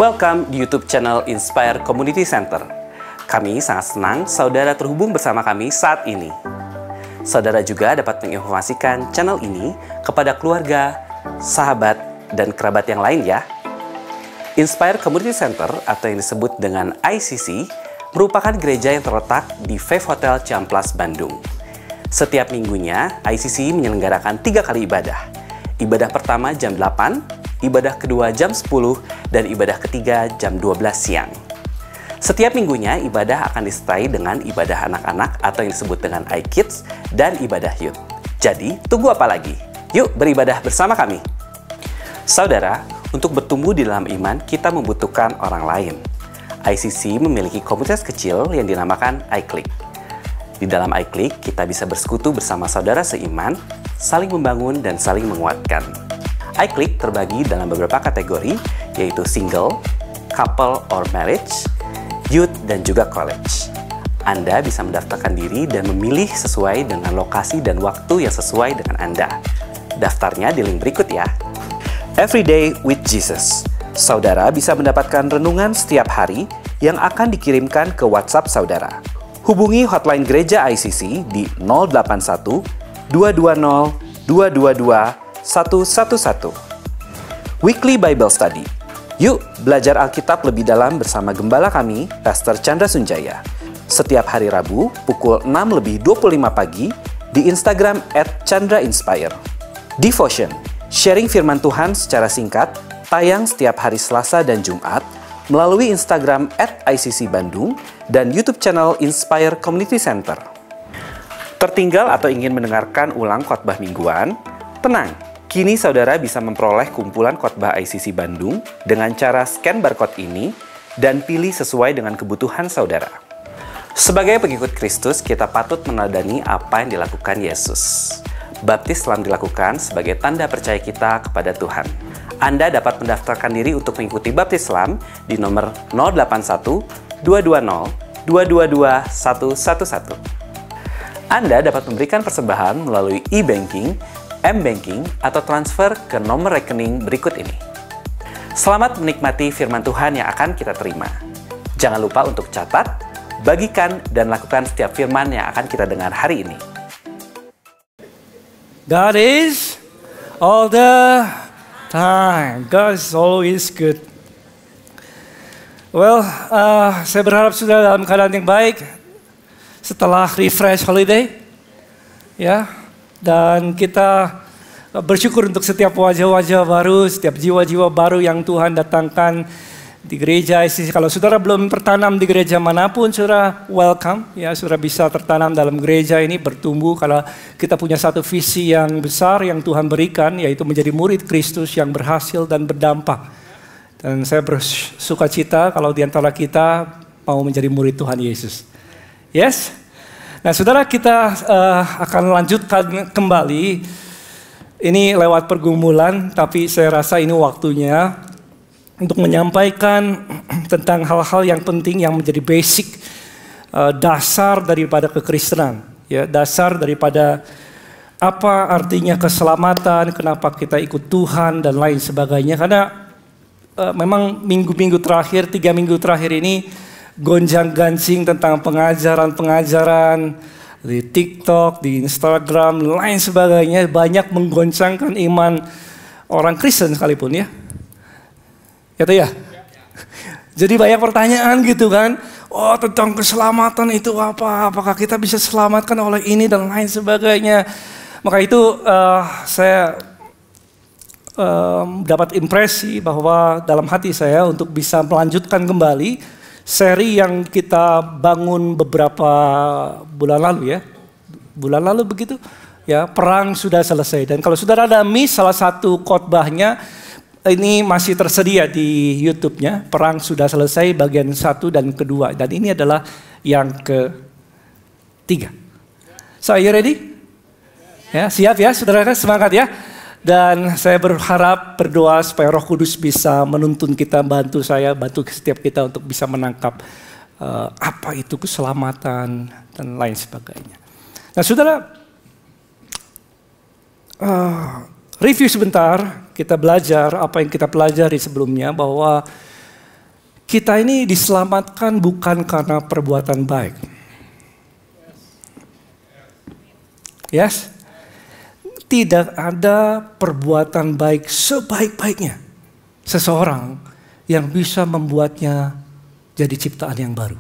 Welcome di YouTube channel Inspire Community Center. Kami sangat senang saudara terhubung bersama kami saat ini. Saudara juga dapat menginformasikan channel ini kepada keluarga, sahabat, dan kerabat yang lain ya. Inspire Community Center atau yang disebut dengan ICC merupakan gereja yang terletak di Faith Hotel Ciamplas, Bandung. Setiap minggunya, ICC menyelenggarakan 3 kali ibadah. Ibadah pertama jam 8, ibadah kedua jam 10, dan ibadah ketiga jam 12 siang. Setiap minggunya, ibadah akan disertai dengan ibadah anak-anak atau yang disebut dengan iKids dan ibadah youth. Jadi, tunggu apa lagi? Yuk beribadah bersama kami. Saudara, untuk bertumbuh di dalam iman, kita membutuhkan orang lain. ICC memiliki komunitas kecil yang dinamakan iClick. Di dalam iClick, kita bisa bersekutu bersama saudara seiman, saling membangun dan saling menguatkan. iClick terbagi dalam beberapa kategori, yaitu single, couple or marriage, youth, dan juga college. Anda bisa mendaftarkan diri dan memilih sesuai dengan lokasi dan waktu yang sesuai dengan Anda. Daftarnya di link berikut ya. Everyday with Jesus. Saudara bisa mendapatkan renungan setiap hari yang akan dikirimkan ke WhatsApp saudara. Hubungi hotline gereja ICC di 081 220 222 111. Weekly Bible Study. Yuk belajar Alkitab lebih dalam bersama gembala kami, Pastor Chandra Sunjaya. Setiap hari Rabu pukul 6:25 pagi di Instagram @ChandraInspire. Devotion. Sharing firman Tuhan secara singkat, tayang setiap hari Selasa dan Jumat melalui Instagram @ICC Bandung dan YouTube channel Inspire Community Center. Tertinggal atau ingin mendengarkan ulang khotbah mingguan? Tenang, kini saudara bisa memperoleh kumpulan khotbah ICC Bandung dengan cara scan barcode ini dan pilih sesuai dengan kebutuhan saudara. Sebagai pengikut Kristus, kita patut meneladani apa yang dilakukan Yesus. Baptis telah dilakukan sebagai tanda percaya kita kepada Tuhan. Anda dapat mendaftarkan diri untuk mengikuti baptis Islam di nomor 081 220 222 111. Anda dapat memberikan persembahan melalui e-banking, M-Banking, atau transfer ke nomor rekening berikut ini. Selamat menikmati firman Tuhan yang akan kita terima. Jangan lupa untuk catat, bagikan, dan lakukan setiap firman yang akan kita dengar hari ini. God is all the time. God is always good. Well, saya berharap sudah dalam keadaan yang baik setelah refresh holiday. Ya. Dan kita bersyukur untuk setiap wajah-wajah baru, setiap jiwa-jiwa baru yang Tuhan datangkan di gereja ICC. Kalau saudara belum tertanam di gereja manapun, saudara welcome. Ya, saudara bisa tertanam dalam gereja ini, bertumbuh. Kalau kita punya satu visi yang besar yang Tuhan berikan, yaitu menjadi murid Kristus yang berhasil dan berdampak. Dan saya bersuka cita kalau di antara kita mau menjadi murid Tuhan Yesus. Yes? Nah, saudara, kita akan lanjutkan kembali. Ini lewat pergumulan, tapi saya rasa ini waktunya untuk menyampaikan tentang hal-hal yang penting yang menjadi basic, dasar daripada kekristenan. Ya, dasar daripada apa artinya keselamatan, kenapa kita ikut Tuhan, dan lain sebagainya. Karena memang minggu-minggu terakhir, 3 minggu terakhir ini, gonjang-ganjing tentang pengajaran-pengajaran di TikTok, di Instagram, lain sebagainya, banyak menggoncangkan iman orang Kristen sekalipun ya. Ya. Jadi banyak pertanyaan gitu kan, oh tentang keselamatan itu apa, apakah kita bisa selamatkan oleh ini dan lain sebagainya. Maka itu saya dapat impresi bahwa dalam hati saya untuk bisa melanjutkan kembali seri yang kita bangun beberapa bulan lalu ya. Bulan lalu begitu ya, perang sudah selesai. Dan kalau saudara ada miss salah satu khotbahnya, ini masih tersedia di YouTube-nya. Perang sudah selesai bagian 1 dan kedua. Dan ini adalah yang ketiga. So, are you ready? Ya, siap ya saudara, semangat ya. Dan saya berharap berdoa supaya Roh Kudus bisa menuntun kita, bantu saya, bantu setiap kita untuk bisa menangkap apa itu keselamatan dan lain sebagainya. Nah saudara, review sebentar, kita belajar apa yang kita pelajari sebelumnya, bahwa kita ini diselamatkan bukan karena perbuatan baik. Yes? Tidak ada perbuatan baik sebaik-baiknya seseorang yang bisa membuatnya jadi ciptaan yang baru.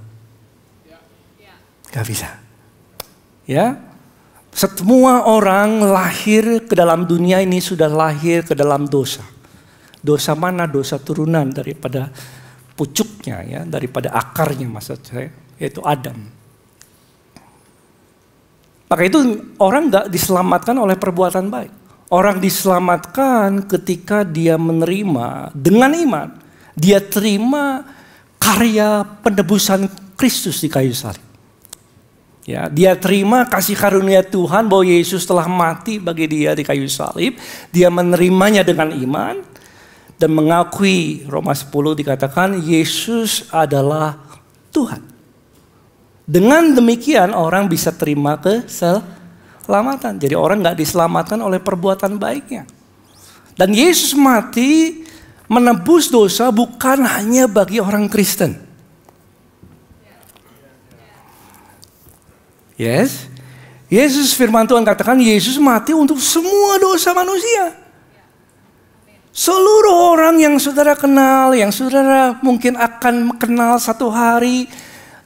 Gak bisa. Ya, semua orang lahir ke dalam dunia ini sudah lahir ke dalam dosa. Dosa mana? Dosa turunan daripada pucuknya, ya, daripada akarnya maksud saya, yaitu Adam. Maka itu orang gak diselamatkan oleh perbuatan baik. Orang diselamatkan ketika dia menerima dengan iman. Dia terima karya penebusan Kristus di kayu salib. Ya, dia terima kasih karunia Tuhan bahwa Yesus telah mati bagi dia di kayu salib. Dia menerimanya dengan iman dan mengakui, Roma 10 dikatakan Yesus adalah Tuhan. Dengan demikian orang bisa terima keselamatan. Jadi orang gak diselamatkan oleh perbuatan baiknya. Dan Yesus mati menebus dosa bukan hanya bagi orang Kristen. Yes, Yesus firman Tuhan katakan Yesus mati untuk semua dosa manusia. Seluruh orang yang saudara kenal, yang saudara mungkin akan kenal satu hari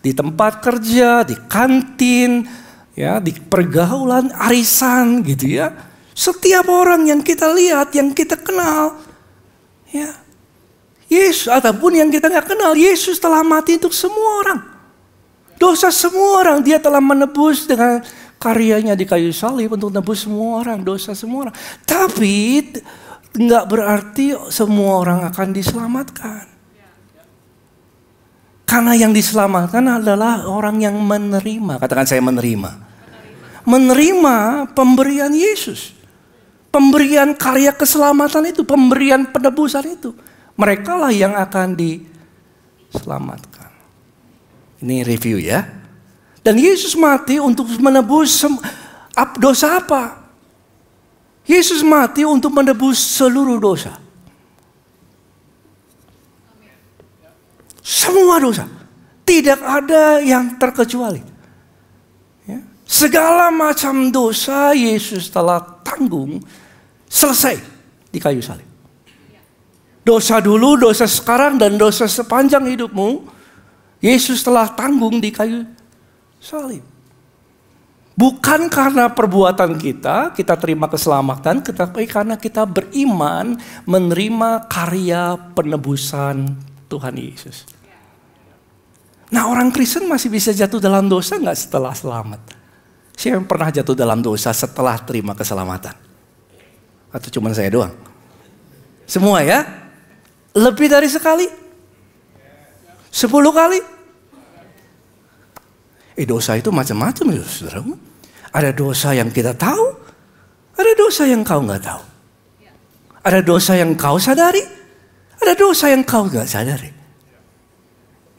di tempat kerja, di kantin, ya, di pergaulan, arisan, gitu ya. Setiap orang yang kita lihat, yang kita kenal, ya, Yesus ataupun yang kita nggak kenal, Yesus telah mati untuk semua orang. Dosa semua orang, dia telah menebus dengan karyanya di kayu salib untuk menebus semua orang, dosa semua orang. Tapi nggak berarti semua orang akan diselamatkan. Karena yang diselamatkan adalah orang yang menerima. Katakan saya menerima. Menerima pemberian Yesus. Pemberian karya keselamatan itu, pemberian penebusan itu. Mereka lah yang akan diselamatkan. Ini review ya. Dan Yesus mati untuk menebus dosa apa? Yesus mati untuk menebus seluruh dosa. Semua dosa. Tidak ada yang terkecuali. Ya. Segala macam dosa Yesus telah tanggung. Selesai di kayu salib. Dosa dulu, dosa sekarang, dan dosa sepanjang hidupmu. Yesus telah tanggung di kayu salib. Bukan karena perbuatan kita terima keselamatan, tetapi karena kita beriman menerima karya penebusan Tuhan Yesus. Nah, orang Kristen masih bisa jatuh dalam dosa nggak setelah selamat? Siapa yang pernah jatuh dalam dosa setelah terima keselamatan? Atau cuma saya doang? Semua ya? Lebih dari sekali? 10 kali? Dosa itu macam-macam ya saudara. Ada dosa yang kita tahu, ada dosa yang kau nggak tahu. Ada dosa yang kau sadari, ada dosa yang kau nggak sadari.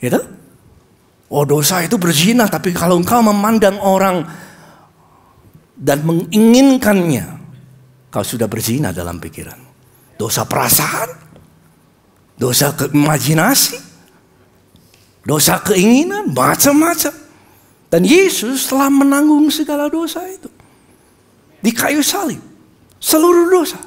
Gitu? Oh, dosa itu berzina, tapi kalau engkau memandang orang dan menginginkannya, kau sudah berzina dalam pikiran. Dosa perasaan, dosa keimajinasi, dosa keinginan, macam-macam. Dan Yesus telah menanggung segala dosa itu. Di kayu salib. Seluruh dosa.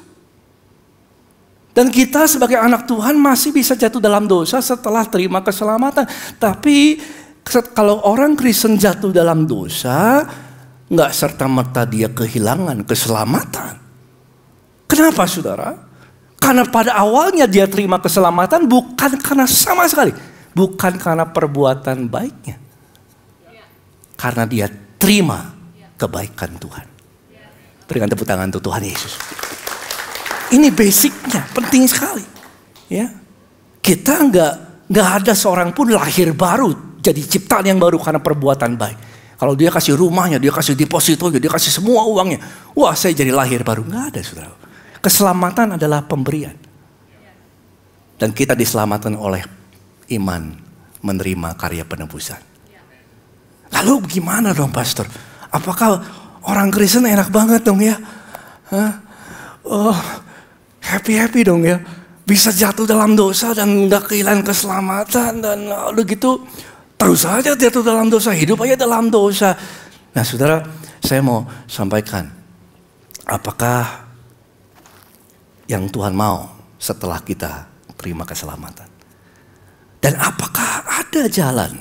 Dan kita sebagai anak Tuhan masih bisa jatuh dalam dosa setelah terima keselamatan. Tapi kalau orang Kristen jatuh dalam dosa, nggak serta-merta dia kehilangan keselamatan. Kenapa saudara? Karena pada awalnya dia terima keselamatan bukan karena sama sekali. Bukan karena perbuatan baiknya. Karena dia terima kebaikan Tuhan. Berikan tepuk tangan untuk Tuhan Yesus. Ini basicnya, penting sekali. Ya, kita nggak ada seorang pun lahir baru, jadi ciptaan yang baru karena perbuatan baik. Kalau dia kasih rumahnya, dia kasih depositonya, dia kasih semua uangnya, wah saya jadi lahir baru. Nggak ada saudara. Keselamatan adalah pemberian. Dan kita diselamatkan oleh iman menerima karya penebusan. Lalu bagaimana dong pastor? Apakah orang Kristen enak banget dong ya? Oh, happy dong ya? bisa jatuh dalam dosa dan nggak kehilangan keselamatan dan udah gitu terus saja jatuh dalam dosa, hidup aja dalam dosa. Nah saudara, saya mau sampaikan, apakah yang Tuhan mau setelah kita terima keselamatan? Dan apakah ada jalan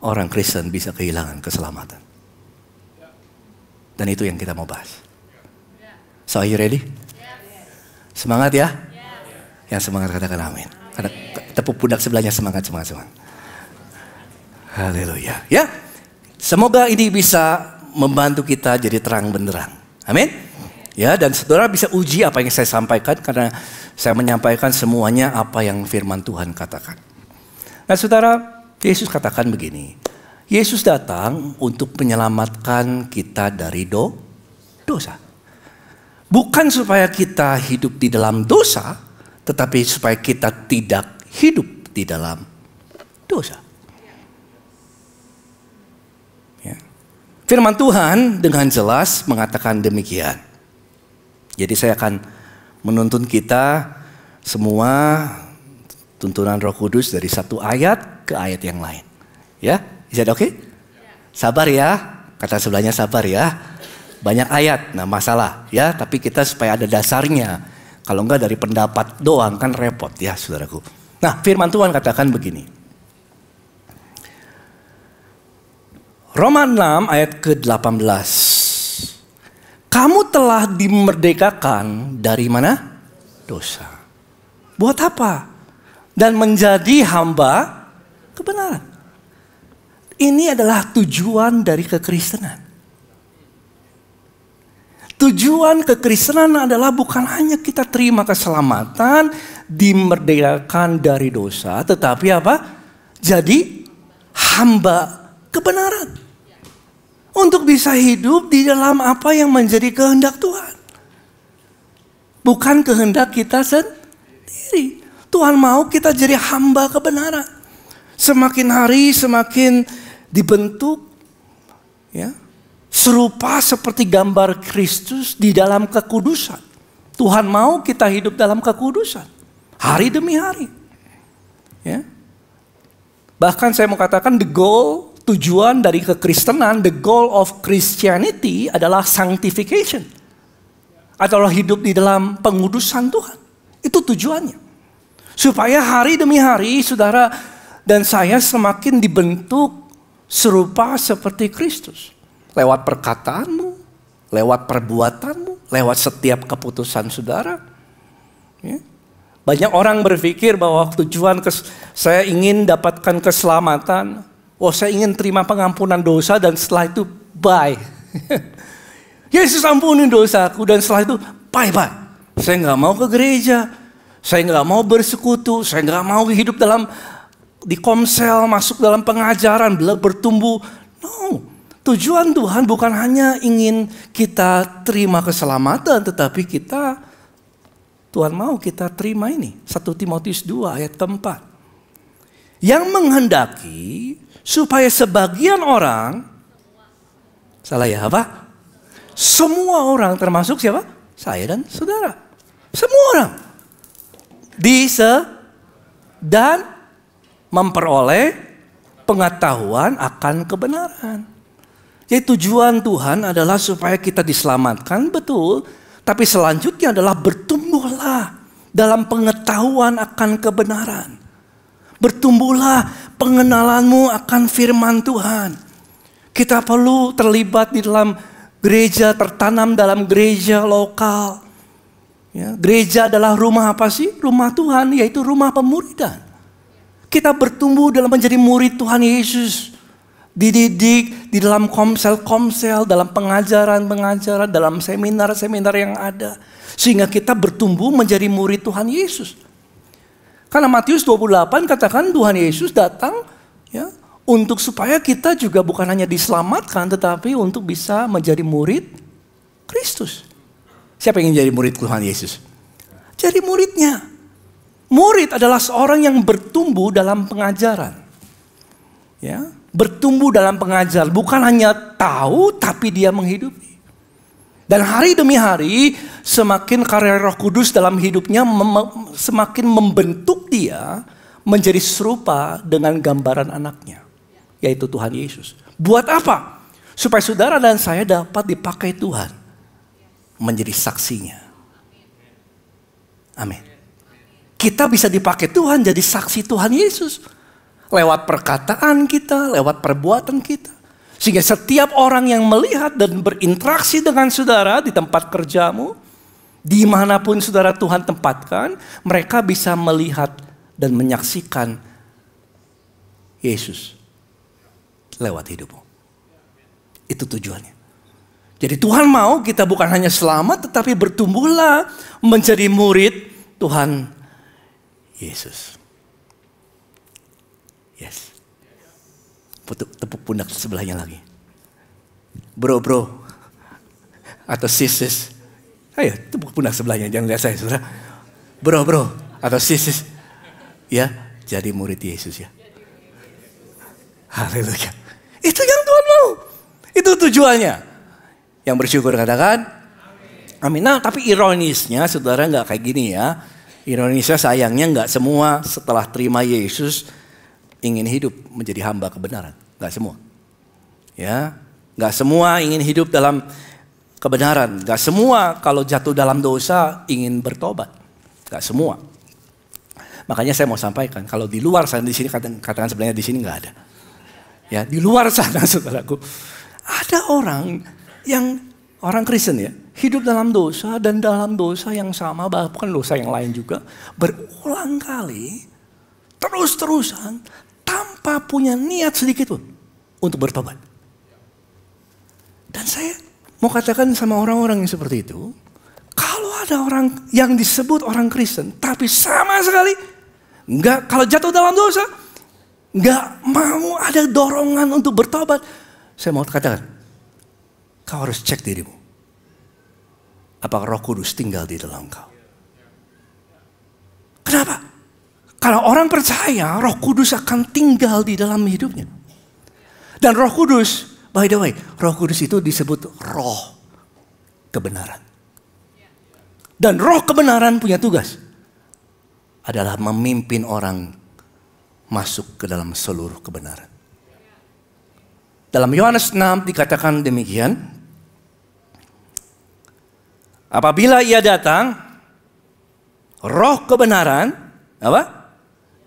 orang Kristen bisa kehilangan keselamatan? Dan itu yang kita mau bahas. So are you ready? Semangat ya? Yang semangat katakan amin. Tepuk pundak sebelahnya, semangat. Haleluya. Ya, semoga ini bisa membantu kita jadi terang benderang. Amin. Ya, dan saudara bisa uji apa yang saya sampaikan karena saya menyampaikan semuanya apa yang firman Tuhan katakan. Nah, saudara, Yesus katakan begini. Yesus datang untuk menyelamatkan kita dari dosa. Bukan supaya kita hidup di dalam dosa, tetapi supaya kita tidak hidup di dalam dosa. Ya. Firman Tuhan dengan jelas mengatakan demikian. Jadi saya akan menuntun kita semua tuntunan Roh Kudus dari satu ayat ke ayat yang lain. Ya, is that okay? Sabar ya, kata sebelahnya sabar ya. Banyak ayat, nah masalah ya, tapi kita supaya ada dasarnya. Kalau enggak dari pendapat doang kan repot ya saudaraku. Nah firman Tuhan katakan begini. Roma 6 ayat ke-18. Kamu telah dimerdekakan dari mana? Dosa. Buat apa? Dan menjadi hamba kebenaran. Ini adalah tujuan dari kekristenan. Tujuan kekristenan adalah bukan hanya kita terima keselamatan, dimerdekakan dari dosa, tetapi apa? Jadi hamba kebenaran. Untuk bisa hidup di dalam apa yang menjadi kehendak Tuhan. Bukan kehendak kita sendiri. Tuhan mau kita jadi hamba kebenaran. Semakin hari semakin dibentuk ya, serupa seperti gambar Kristus di dalam kekudusan. Tuhan mau kita hidup dalam kekudusan. Hari demi hari. Ya. Bahkan saya mau katakan the goal, tujuan dari kekristenan, the goal of Christianity adalah sanctification. Adalah hidup di dalam pengudusan Tuhan. Itu tujuannya. Supaya hari demi hari saudara dan saya semakin dibentuk serupa seperti Kristus. Lewat perkataanmu, lewat perbuatanmu, lewat setiap keputusan saudara. Ya. Banyak orang berpikir bahwa tujuan saya ingin dapatkan keselamatan. Oh saya ingin terima pengampunan dosa dan setelah itu bye. Yesus ampuni dosaku dan setelah itu bye-bye. Saya nggak mau ke gereja. Saya nggak mau bersekutu. Saya nggak mau hidup di komsel, masuk dalam pengajaran, bertumbuh. No. Tujuan Tuhan bukan hanya ingin kita terima keselamatan, tetapi Tuhan mau kita terima ini. 1 Timotius 2 ayat keempat. Yang menghendaki supaya sebagian orang, salah ya apa? Semua orang termasuk siapa? Saya dan saudara. Semua orang. Dan memperoleh pengetahuan akan kebenaran. Jadi tujuan Tuhan adalah supaya kita diselamatkan, betul. Tapi selanjutnya adalah bertumbuhlah dalam pengetahuan akan kebenaran. Bertumbuhlah pengenalanmu akan firman Tuhan. Kita perlu terlibat di dalam gereja, tertanam dalam gereja lokal. Ya, gereja adalah rumah apa sih? Rumah Tuhan, yaitu rumah pemuridan. Kita bertumbuh dalam menjadi murid Tuhan Yesus. Dididik di dalam komsel-komsel, dalam pengajaran-pengajaran, dalam seminar-seminar yang ada. Sehingga kita bertumbuh menjadi murid Tuhan Yesus. Karena Matius 28 katakan Tuhan Yesus datang ya, untuk supaya kita juga bukan hanya diselamatkan, tetapi untuk bisa menjadi murid Kristus. Siapa yang ingin jadi murid Tuhan Yesus? Jadi muridnya. Murid adalah seorang yang bertumbuh dalam pengajaran. Ya, bertumbuh dalam pengajaran. Bukan hanya tahu, tapi dia menghidupi. Dan hari demi hari, semakin karya Roh Kudus dalam hidupnya semakin membentuk dia menjadi serupa dengan gambaran anaknya, yaitu Tuhan Yesus. Buat apa? Supaya saudara dan saya dapat dipakai Tuhan menjadi saksinya. Amin. Kita bisa dipakai Tuhan jadi saksi Tuhan Yesus. Lewat perkataan kita, lewat perbuatan kita. Sehingga setiap orang yang melihat dan berinteraksi dengan saudara di tempat kerjamu, dimanapun saudara Tuhan tempatkan, mereka bisa melihat dan menyaksikan Yesus lewat hidupmu. Itu tujuannya. Jadi Tuhan mau kita bukan hanya selamat, tetapi bertumbuhlah menjadi murid Tuhan Yesus. Yes. Tepuk pundak sebelahnya lagi. Bro. Atau sis. Ayo tepuk pundak sebelahnya, jangan lihat saya saudara. Bro atau sis. Ya, jadi murid Yesus ya. Haleluya. Itu yang Tuhan mau. Itu tujuannya. Yang bersyukur katakan amin. Nah, tapi ironisnya saudara nggak kayak gini ya. Ironisnya sayangnya nggak semua setelah terima Yesus ingin hidup menjadi hamba kebenaran. Nggak semua. Ya, nggak semua ingin hidup dalam kebenaran. Nggak semua kalau jatuh dalam dosa ingin bertobat. Nggak semua. Makanya saya mau sampaikan, kalau di luar sana, di sini katakan sebenarnya di sini nggak ada. Ya, di luar sana saudaraku, ada orang Kristen ya, hidup dalam dosa dan dalam dosa yang sama, bahkan dosa yang lain juga, berulang kali, terus-terusan, tanpa punya niat sedikit pun untuk bertobat. Dan saya mau katakan sama orang-orang yang seperti itu, kalau ada orang yang disebut orang Kristen, tapi sama sekali nggak, kalau jatuh dalam dosa, nggak mau ada dorongan untuk bertobat. Saya mau katakan, kau harus cek dirimu. Apakah Roh Kudus tinggal di dalam kau? Kenapa? Kalau orang percaya, Roh Kudus akan tinggal di dalam hidupnya. Dan Roh Kudus, by the way, Roh Kudus itu disebut Roh kebenaran. Dan Roh kebenaran punya tugas adalah memimpin orang masuk ke dalam seluruh kebenaran. Dalam Yohanes 6 dikatakan demikian. Apabila ia datang, Roh kebenaran, apa?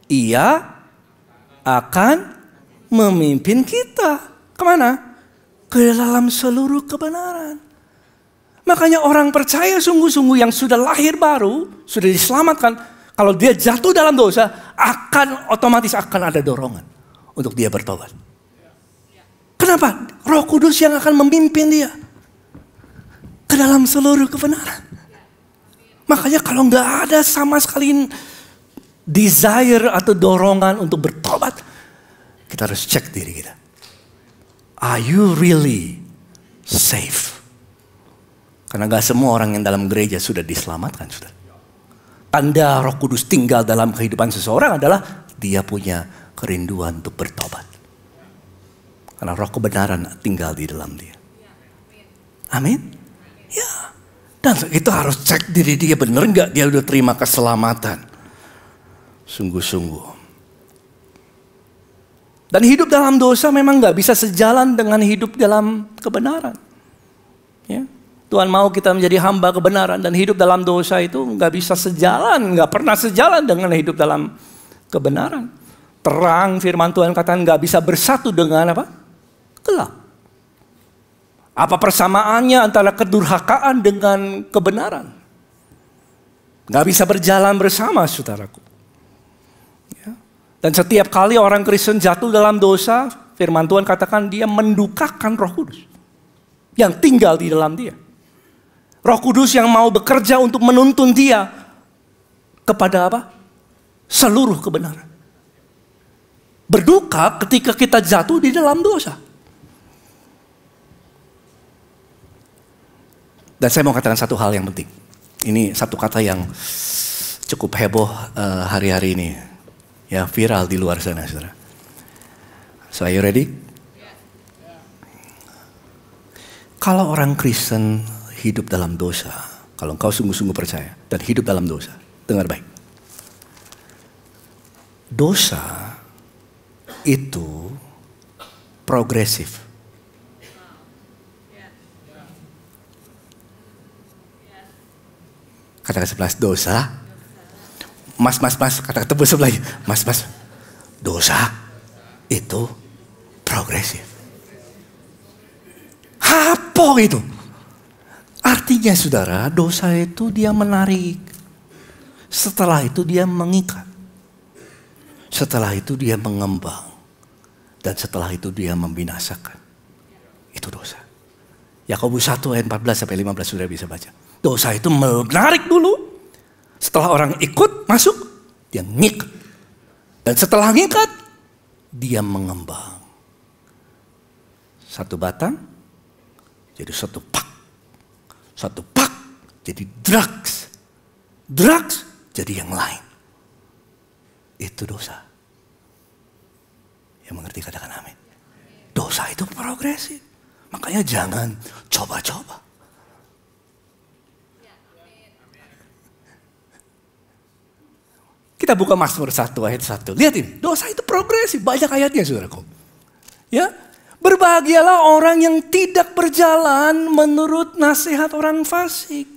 Ia akan memimpin kita. Kemana? Ke dalam seluruh kebenaran. Makanya orang percaya sungguh-sungguh yang sudah lahir baru, sudah diselamatkan, kalau dia jatuh dalam dosa, otomatis akan ada dorongan untuk dia bertobat. Kenapa? Roh Kudus yang akan memimpin dia ke dalam seluruh kebenaran. Makanya kalau nggak ada sama sekali desire atau dorongan untuk bertobat, kita harus cek diri kita. Are you really safe? Karena nggak semua orang yang dalam gereja sudah diselamatkan, sudah. Tanda Roh Kudus tinggal dalam kehidupan seseorang adalah dia punya kerinduan untuk bertobat. Karena Roh kebenaran tinggal di dalam dia. Amin. Ya. Dan kita harus cek diri dia, benar nggak dia udah terima keselamatan. Sungguh-sungguh. Dan hidup dalam dosa memang nggak bisa sejalan dengan hidup dalam kebenaran. Ya. Tuhan mau kita menjadi hamba kebenaran, dan hidup dalam dosa itu nggak bisa sejalan, nggak pernah sejalan dengan hidup dalam kebenaran. Terang firman Tuhan katakan nggak bisa bersatu dengan apa? Gelap. Apa persamaannya antara kedurhakaan dengan kebenaran? Nggak bisa berjalan bersama, saudaraku. Ya. Dan setiap kali orang Kristen jatuh dalam dosa, firman Tuhan katakan dia mendukakan Roh Kudus yang tinggal di dalam dia. Roh Kudus yang mau bekerja untuk menuntun dia kepada apa? Seluruh kebenaran. Berduka ketika kita jatuh di dalam dosa. Dan saya mau katakan satu hal yang penting. Ini satu kata yang cukup heboh hari-hari ini. Ya, viral di luar sana, saudara. So, are you ready? Kalau orang Kristen hidup dalam dosa, Kalau engkau sungguh-sungguh percaya dan hidup dalam dosa. Dengar baik. Dosa itu progresif. Kata sebelah dosa. Mas, kata tebus sebelahnya. Mas, dosa itu progresif. Apa itu? Artinya saudara, dosa itu dia menarik. Setelah itu dia mengikat. Setelah itu dia mengembang. Dan setelah itu dia membinasakan. Itu dosa. Yakobus 1 ayat 14 sampai 15 saudara bisa baca. Dosa itu menarik dulu. Setelah orang ikut masuk, dia ngikat. Dan setelah ngikat, dia mengembang. Satu batang jadi satu pak. Satu pak jadi drugs. Drugs jadi yang lain. Itu dosa. Yang mengerti katakan amin. Dosa itu progresif. Makanya jangan coba-coba. Kita buka Mazmur 1 ayat 1. Lihat ini, dosa itu progresif. Banyak ayatnya saudaraku. Ya, berbahagialah orang yang tidak berjalan menurut nasihat orang fasik.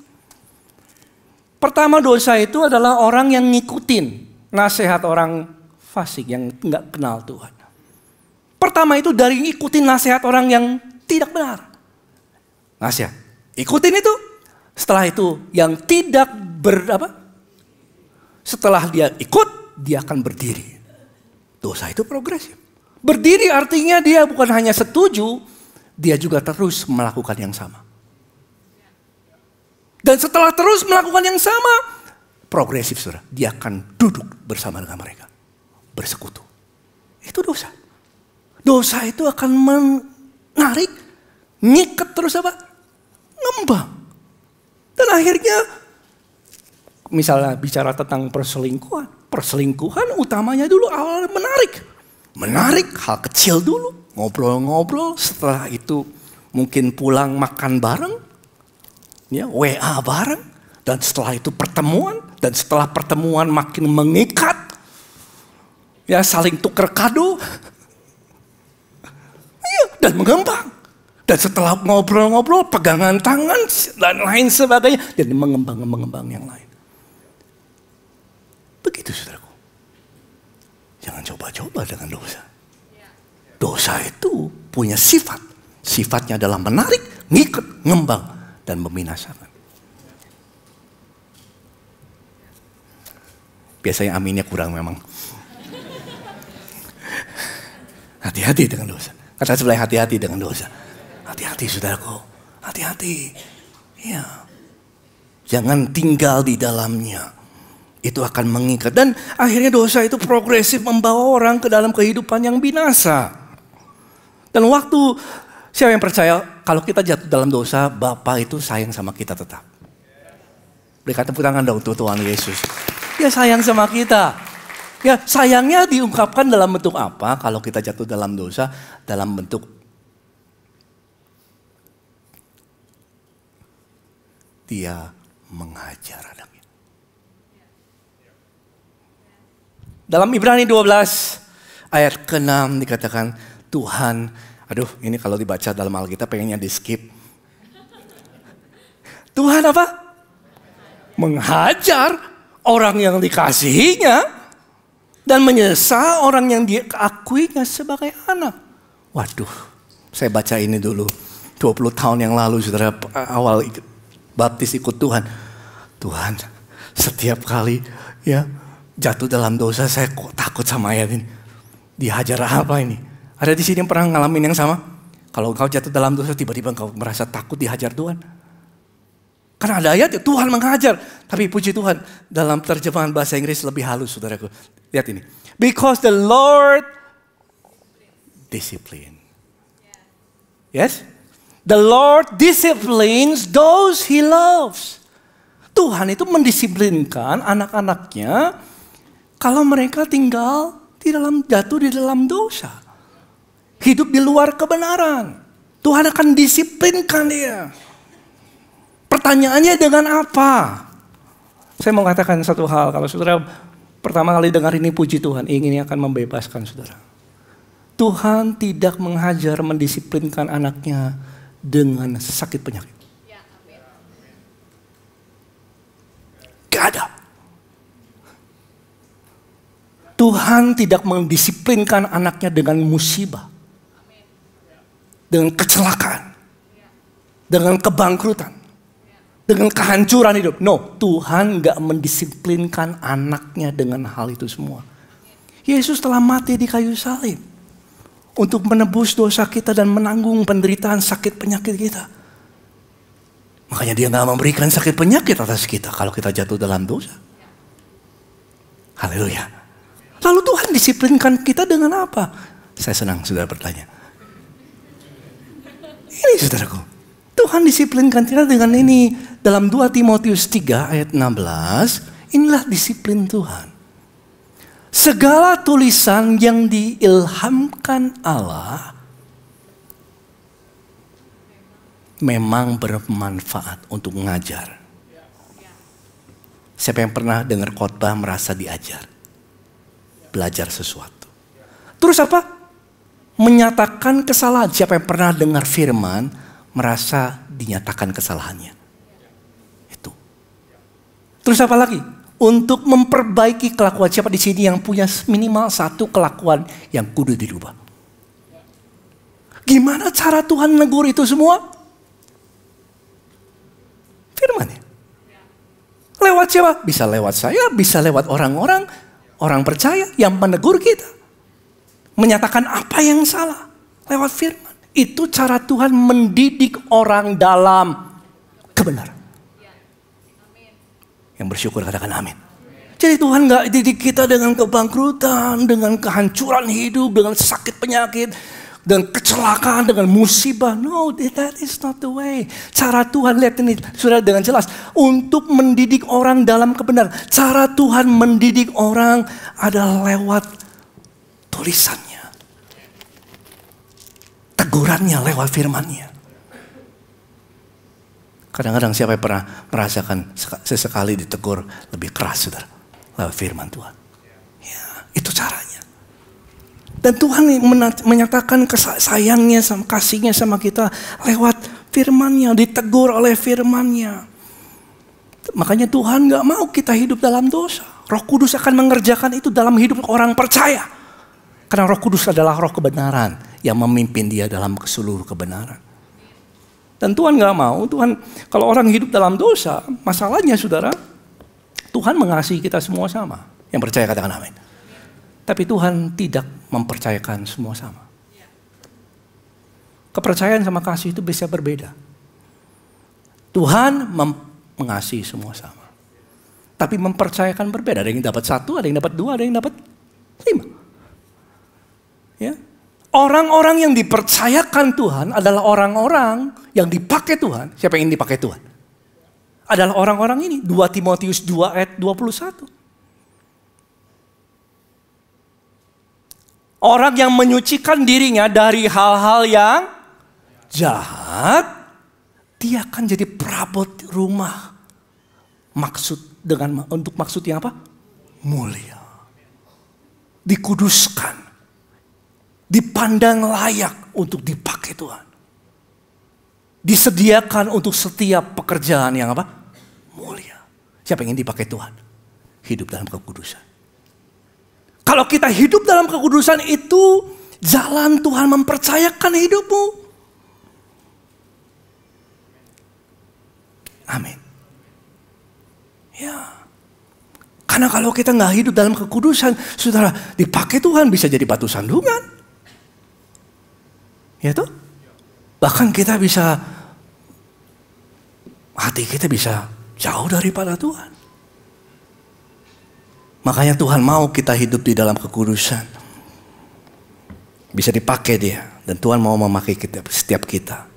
Pertama, dosa itu adalah orang yang ngikutin nasihat orang fasik yang nggak kenal Tuhan. Pertama itu dari ngikutin nasihat orang yang tidak benar. Nasihat, ikutin itu. Setelah itu yang tidak setelah dia ikut, dia akan berdiri. Dosa itu progresif. Berdiri artinya dia bukan hanya setuju, dia juga terus melakukan yang sama. Dan setelah terus melakukan yang sama, progresif saudara. Dia akan duduk bersama dengan mereka. Bersekutu. Itu dosa. Dosa itu akan menarik, ngikat terus ngembang. Dan akhirnya, misalnya bicara tentang perselingkuhan. Perselingkuhan utamanya dulu awalnya menarik. Menarik, hal kecil dulu. Ngobrol-ngobrol, setelah itu mungkin pulang makan bareng. Ya, WA bareng. Dan setelah itu pertemuan. Dan setelah pertemuan makin mengikat. Ya, saling tukar kado. Ya, dan mengembang. Dan setelah ngobrol-ngobrol, pegangan tangan dan lain sebagainya. Jadi mengembang yang lain. Begitu saudaraku. Jangan coba-coba dengan dosa. Dosa itu punya sifat. Sifatnya adalah menarik, ngikat, ngembang, dan membinasakan. Biasanya aminnya kurang memang. Hati-hati dengan dosa. Kata sebelah hati-hati dengan dosa. Hati-hati saudaraku. Hati-hati. Ya. Jangan tinggal di dalamnya. Itu akan mengikat. Dan akhirnya dosa itu progresif membawa orang ke dalam kehidupan yang binasa. Dan waktu siapa yang percaya kalau kita jatuh dalam dosa, Bapa itu sayang sama kita tetap. Berikan tepuk tangan dong untuk Tuhan Yesus. Dia sayang sama kita. Ya, sayangnya diungkapkan dalam bentuk apa? Kalau kita jatuh dalam dosa, dalam bentuk Dia menghajar anaknya. Dalam Ibrani 12 ayat ke-6 dikatakan Tuhan, aduh ini kalau dibaca dalam Alkitab pengennya di skip. Tuhan apa? Menghajar orang yang dikasihinya dan menyesal orang yang diakuinya sebagai anak. Waduh, saya baca ini dulu 20 tahun yang lalu saudara awal baptis ikut Tuhan. Tuhan, setiap kali ya jatuh dalam dosa saya kok takut sama ayat ini. Dihajar apa ini? Ada di sini yang pernah ngalamin yang sama? Kalau engkau jatuh dalam dosa tiba-tiba engkau merasa takut dihajar Tuhan. Karena ada ayat ya Tuhan menghajar. Tapi puji Tuhan dalam terjemahan bahasa Inggris lebih halus saudaraku. Lihat ini. Because the Lord discipline. Yes? The Lord disciplines those He loves. Tuhan itu mendisiplinkan anak-anaknya kalau mereka tinggal jatuh di dalam dosa. Hidup di luar kebenaran. Tuhan akan disiplinkan dia. Pertanyaannya dengan apa? Saya mau katakan satu hal. Kalau saudara pertama kali dengar ini, puji Tuhan, ini akan membebaskan saudara. Tuhan tidak menghajar, mendisiplinkan anaknya dengan sakit penyakit. Gak ada. Tuhan tidak mendisiplinkan anaknya dengan musibah, dengan kecelakaan, dengan kebangkrutan, dengan kehancuran hidup. No, Tuhan gak mendisiplinkan anaknya dengan hal itu semua. Yesus telah mati di kayu salib untuk menebus dosa kita dan menanggung penderitaan sakit penyakit kita. Makanya dia gak memberikan sakit penyakit atas kita kalau kita jatuh dalam dosa. Haleluya. Lalu Tuhan disiplinkan kita dengan apa? Saya senang saudara bertanya. Ini saudaraku. Tuhan disiplinkan kita dengan ini. Dalam 2 Timotius 3 ayat 16. Inilah disiplin Tuhan. Segala tulisan yang diilhamkan Allah memang bermanfaat untuk mengajar. Siapa yang pernah dengar khotbah merasa diajar? Belajar sesuatu. Terus apa? Menyatakan kesalahan. Siapa yang pernah dengar firman merasa dinyatakan kesalahannya? Itu. Terus apa lagi? Untuk memperbaiki kelakuan. Siapa di sini yang punya minimal satu kelakuan yang kudu dirubah? Gimana cara Tuhan negur itu semua? Firman-Nya. Lewat siapa? Bisa lewat saya, bisa lewat orang-orang, orang percaya yang menegur kita. Menyatakan apa yang salah. Lewat firman. Itu cara Tuhan mendidik orang dalam kebenaran. Yang bersyukur katakan amin. Jadi Tuhan gak didik kita dengan kebangkrutan, dengan kehancuran hidup, dengan sakit penyakit, dengan kecelakaan, dengan musibah. No, that is not the way. Cara Tuhan, lihat ini sudah dengan jelas. Untuk mendidik orang dalam kebenaran. Cara Tuhan mendidik orang adalah lewat tulisannya. Tegurannya lewat firman-Nya. Kadang-kadang siapa yang pernah merasakan sesekali ditegur lebih keras, saudara? Lewat firman Tuhan. Ya, itu caranya. Dan Tuhan menyatakan sayangnya, kasihnya sama kita lewat firman-Nya, ditegur oleh firman-Nya. Makanya Tuhan gak mau kita hidup dalam dosa. Roh Kudus akan mengerjakan itu dalam hidup orang percaya. Karena Roh Kudus adalah roh kebenaran yang memimpin dia dalam seluruh kebenaran. Dan Tuhan gak mau, Tuhan kalau orang hidup dalam dosa, masalahnya saudara, Tuhan mengasihi kita semua sama. Yang percaya katakan amin. Tapi Tuhan tidak mempercayakan semua sama. Kepercayaan sama kasih itu bisa berbeda. Tuhan mengasihi semua sama. Tapi mempercayakan berbeda. Ada yang dapat 1, ada yang dapat 2, ada yang dapat 5. Ya. Orang-orang yang dipercayakan Tuhan adalah orang-orang yang dipakai Tuhan. Siapa yang dipakai Tuhan? Adalah orang-orang ini. 2 Timotius 2 ayat 21. Orang yang menyucikan dirinya dari hal-hal yang jahat, dia akan jadi perabot rumah. Untuk maksud yang apa? Mulia. Dikuduskan. Dipandang layak untuk dipakai Tuhan. Disediakan untuk setiap pekerjaan yang apa? Mulia. Siapa yang ingin dipakai Tuhan? Hidup dalam kekudusan. Kalau kita hidup dalam kekudusan itu, jalan Tuhan mempercayakan hidupmu. Amin. Ya. Karena kalau kita nggak hidup dalam kekudusan, saudara, dipakai Tuhan bisa jadi batu sandungan. Ya toh? Bahkan kita bisa, hati kita bisa jauh daripada Tuhan. Makanya Tuhan mau kita hidup di dalam kekudusan. Bisa dipakai dia. Dan Tuhan mau memakai kita, setiap kita.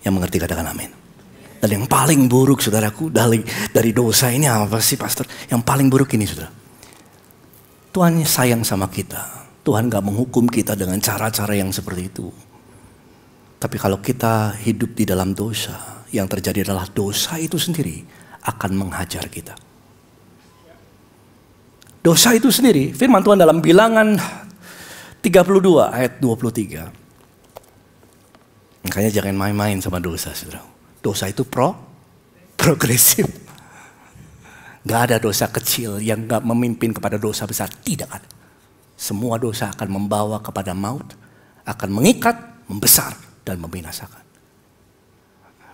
Yang mengerti katakan amin. Dan yang paling buruk saudaraku dari dosa ini apa sih pastor? Yang paling buruk ini saudara. Tuhan sayang sama kita. Tuhan gak menghukum kita dengan cara-cara yang seperti itu. Tapi kalau kita hidup di dalam dosa, yang terjadi adalah dosa itu sendiri akan menghajar kita. Dosa itu sendiri, firman Tuhan dalam Bilangan 32 ayat 23. Makanya jangan main-main sama dosa, saudara. Dosa itu progresif. Gak ada dosa kecil yang gak memimpin kepada dosa besar. Tidak ada. Semua dosa akan membawa kepada maut, akan mengikat, membesar, dan membinasakan.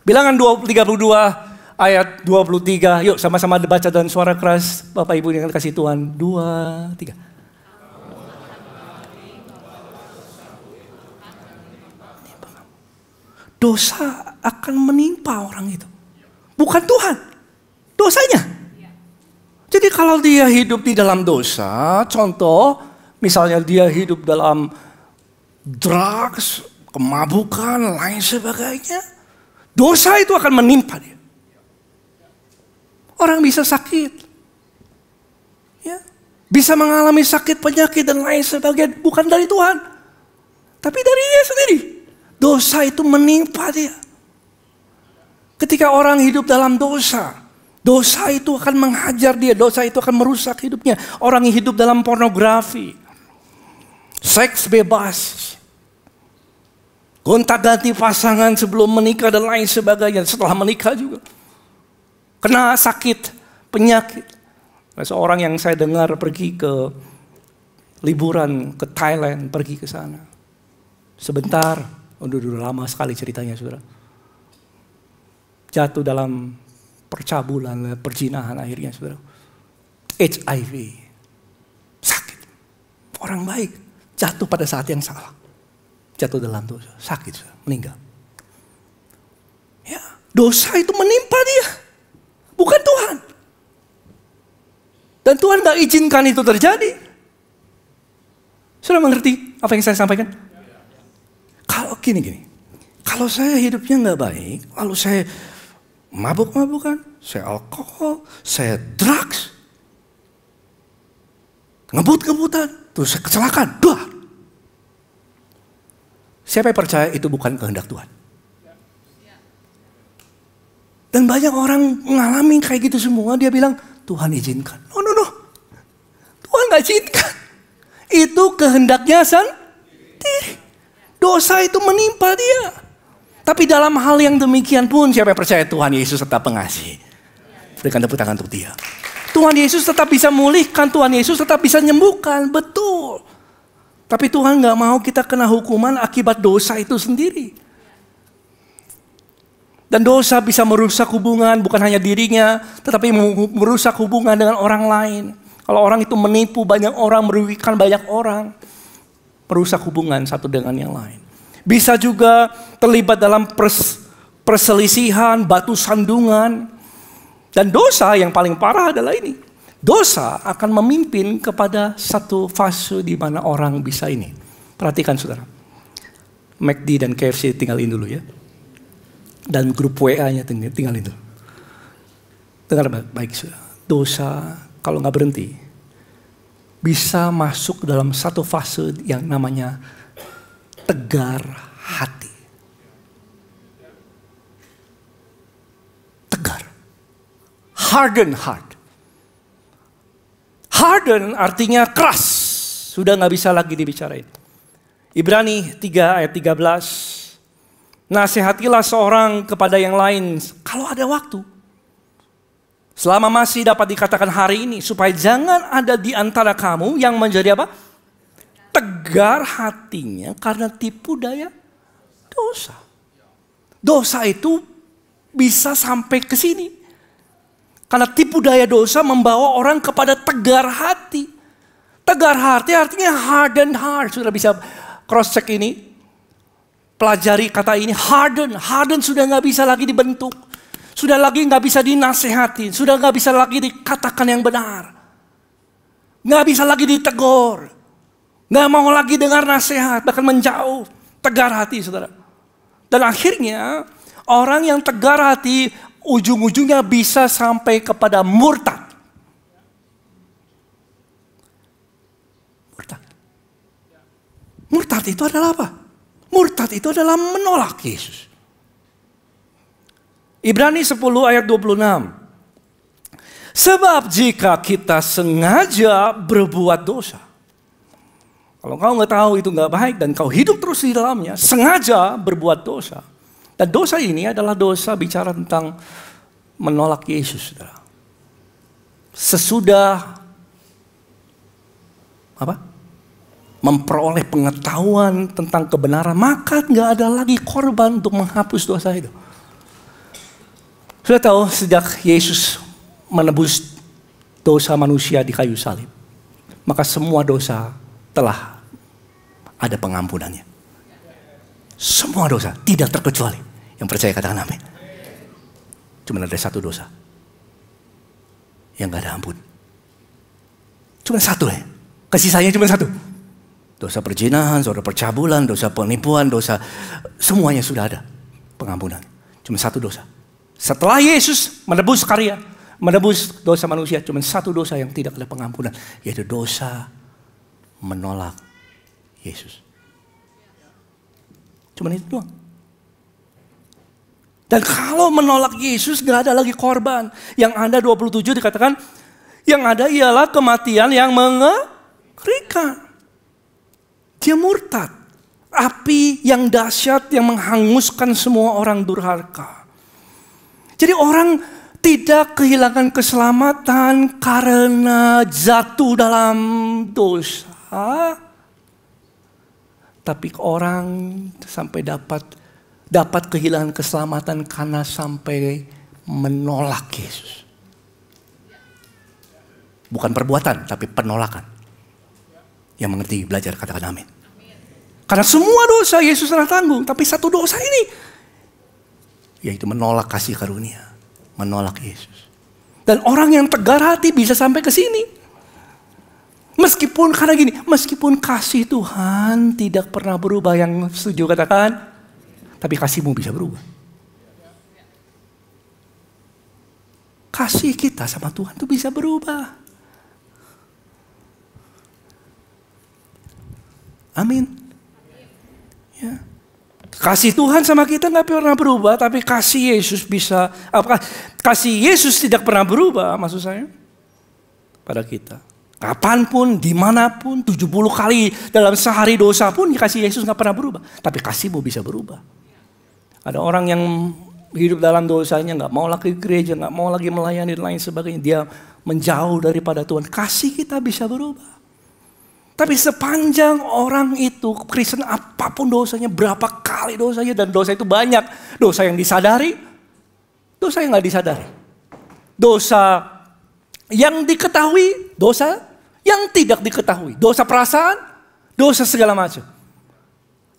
Bilangan 32 ayat 23. Yuk sama-sama baca dengan suara keras. Bapak Ibu yang kasih Tuhan. 2, 3. Dosa akan menimpa orang itu. Bukan Tuhan. Dosanya. Jadi kalau dia hidup di dalam dosa, contoh misalnya dia hidup dalam drugs, kemabukan, lain sebagainya. Dosa itu akan menimpa dia. Orang bisa sakit. Ya, bisa mengalami sakit, penyakit dan lain sebagainya. Bukan dari Tuhan. Tapi dari dia sendiri. Dosa itu menimpa dia. Ketika orang hidup dalam dosa, dosa itu akan menghajar dia, dosa itu akan merusak hidupnya. Orang yang hidup dalam pornografi, seks bebas, gonta-ganti pasangan sebelum menikah dan lain sebagainya, setelah menikah juga. Kena sakit, penyakit. Seorang yang saya dengar pergi ke liburan ke Thailand, pergi ke sana. Sebentar. Udah lama sekali ceritanya, saudara. Jatuh dalam percabulan, perzinahan akhirnya, saudara. HIV. Sakit. Orang baik jatuh pada saat yang salah. Jatuh dalam dosa. Sakit, saudara. Meninggal. Ya, dosa itu menimpa dia. Bukan Tuhan. Dan Tuhan gak izinkan itu terjadi. Saudara mengerti apa yang saya sampaikan? Kalau gini, kalau saya hidupnya gak baik, lalu saya mabuk-mabukan, saya alkohol, saya drugs, ngebut-ngebutan, terus saya kecelakaan, siapa yang percaya itu bukan kehendak Tuhan? Dan banyak orang mengalami kayak gitu semua, dia bilang, Tuhan izinkan. No. Tuhan gak izinkan. Itu kehendaknya sendiri. Dosa itu menimpa dia. Tapi dalam hal yang demikian pun, siapa yang percaya Tuhan Yesus tetap pengasih? Berikan tepuk tangan untuk dia. Tuhan Yesus tetap bisa memulihkan, Tuhan Yesus tetap bisa menyembuhkan, betul. Tapi Tuhan gak mau kita kena hukuman akibat dosa itu sendiri. Dan dosa bisa merusak hubungan, bukan hanya dirinya, tetapi merusak hubungan dengan orang lain. Kalau orang itu menipu banyak orang, merugikan banyak orang, merusak hubungan satu dengan yang lain. Bisa juga terlibat dalam perselisihan, batu sandungan. Dan dosa yang paling parah adalah ini. Dosa akan memimpin kepada satu fase di mana orang bisa ini. Perhatikan saudara. McD dan KFC tinggalin dulu ya. Dan grup WA-nya tinggalin dulu. Dengar baik saudara. Dosa kalau nggak berhenti bisa masuk dalam satu fase yang namanya tegar hati. Tegar. Harden heart. Harden artinya keras. Sudah gak bisa lagi dibicarain. Ibrani 3 ayat 13. Nasihatilah seorang kepada yang lain kalau ada waktu. Selama masih dapat dikatakan hari ini, supaya jangan ada di antara kamu yang menjadi apa? Tegar hatinya karena tipu daya dosa. Dosa itu bisa sampai ke sini. Karena tipu daya dosa membawa orang kepada tegar hati. Tegar hati artinya hardened heart. Sudah bisa cross check ini. Pelajari kata ini, harden sudah gak bisa lagi dibentuk. Sudah lagi gak bisa dinasehati. Sudah gak bisa lagi dikatakan yang benar. Gak bisa lagi ditegur. Gak mau lagi dengar nasihat, bahkan menjauh. Tegar hati saudara. Dan akhirnya orang yang tegar hati ujung-ujungnya bisa sampai kepada murtad. Murtad itu adalah apa? Murtad itu adalah menolak Yesus. Ibrani 10 ayat 26. Sebab jika kita sengaja berbuat dosa. Kalau kau nggak tahu itu nggak baik dan kau hidup terus di dalamnya, sengaja berbuat dosa. Dan dosa ini adalah dosa bicara tentang menolak Yesus. Saudara. Sesudah memperoleh pengetahuan tentang kebenaran, maka nggak ada lagi korban untuk menghapus dosa itu. Sudah tahu sejak Yesus menebus dosa manusia di kayu salib, maka semua dosa telah ada pengampunannya. Semua dosa, tidak terkecuali. Yang percaya katakan amin. Cuma ada satu dosa yang gak ada ampun. Cuma satu ya. Kasih sayang cuma satu. Dosa perzinahan, dosa percabulan, dosa penipuan, dosa semuanya sudah ada pengampunan. Cuma satu dosa. Setelah Yesus menebus dosa manusia, cuma satu dosa yang tidak ada pengampunan, yaitu dosa menolak Yesus. Cuma itu doang. Dan kalau menolak Yesus gak ada lagi korban. Yang ada 27 dikatakan, yang ada ialah kematian yang mengerikan. Dia murtad. Api yang dahsyat yang menghanguskan semua orang durhaka. Jadi orang tidak kehilangan keselamatan karena jatuh dalam dosa. Tapi orang sampai dapat kehilangan keselamatan karena sampai menolak Yesus. Bukan perbuatan, tapi penolakan. Yang mengerti belajar katakan amin. Karena semua dosa Yesus telah tanggung, tapi satu dosa ini, yaitu menolak kasih karunia, menolak Yesus. Dan orang yang tegar hati bisa sampai ke sini. Meskipun kasih Tuhan tidak pernah berubah, yang setuju katakan, tapi kasihmu bisa berubah. Kasih kita sama Tuhan itu bisa berubah. Amin. Ya. Kasih Tuhan sama kita nggak pernah berubah, tapi kasih Yesus bisa. Kasih Yesus tidak pernah berubah, maksud saya, pada kita. Kapanpun, dimanapun, 70 kali dalam sehari dosa pun, kasih Yesus nggak pernah berubah. Tapi kasihmu bisa berubah. Ada orang yang hidup dalam dosanya, nggak mau lagi gereja, nggak mau lagi melayani dan lain sebagainya. Dia menjauh daripada Tuhan. Kasih kita bisa berubah. Tapi sepanjang orang itu Kristen, apapun dosanya, berapa kali dosanya, dan dosa itu banyak. Dosa yang disadari, dosa yang nggak disadari. Dosa yang diketahui, dosa yang tidak diketahui. Dosa perasaan, dosa segala macam.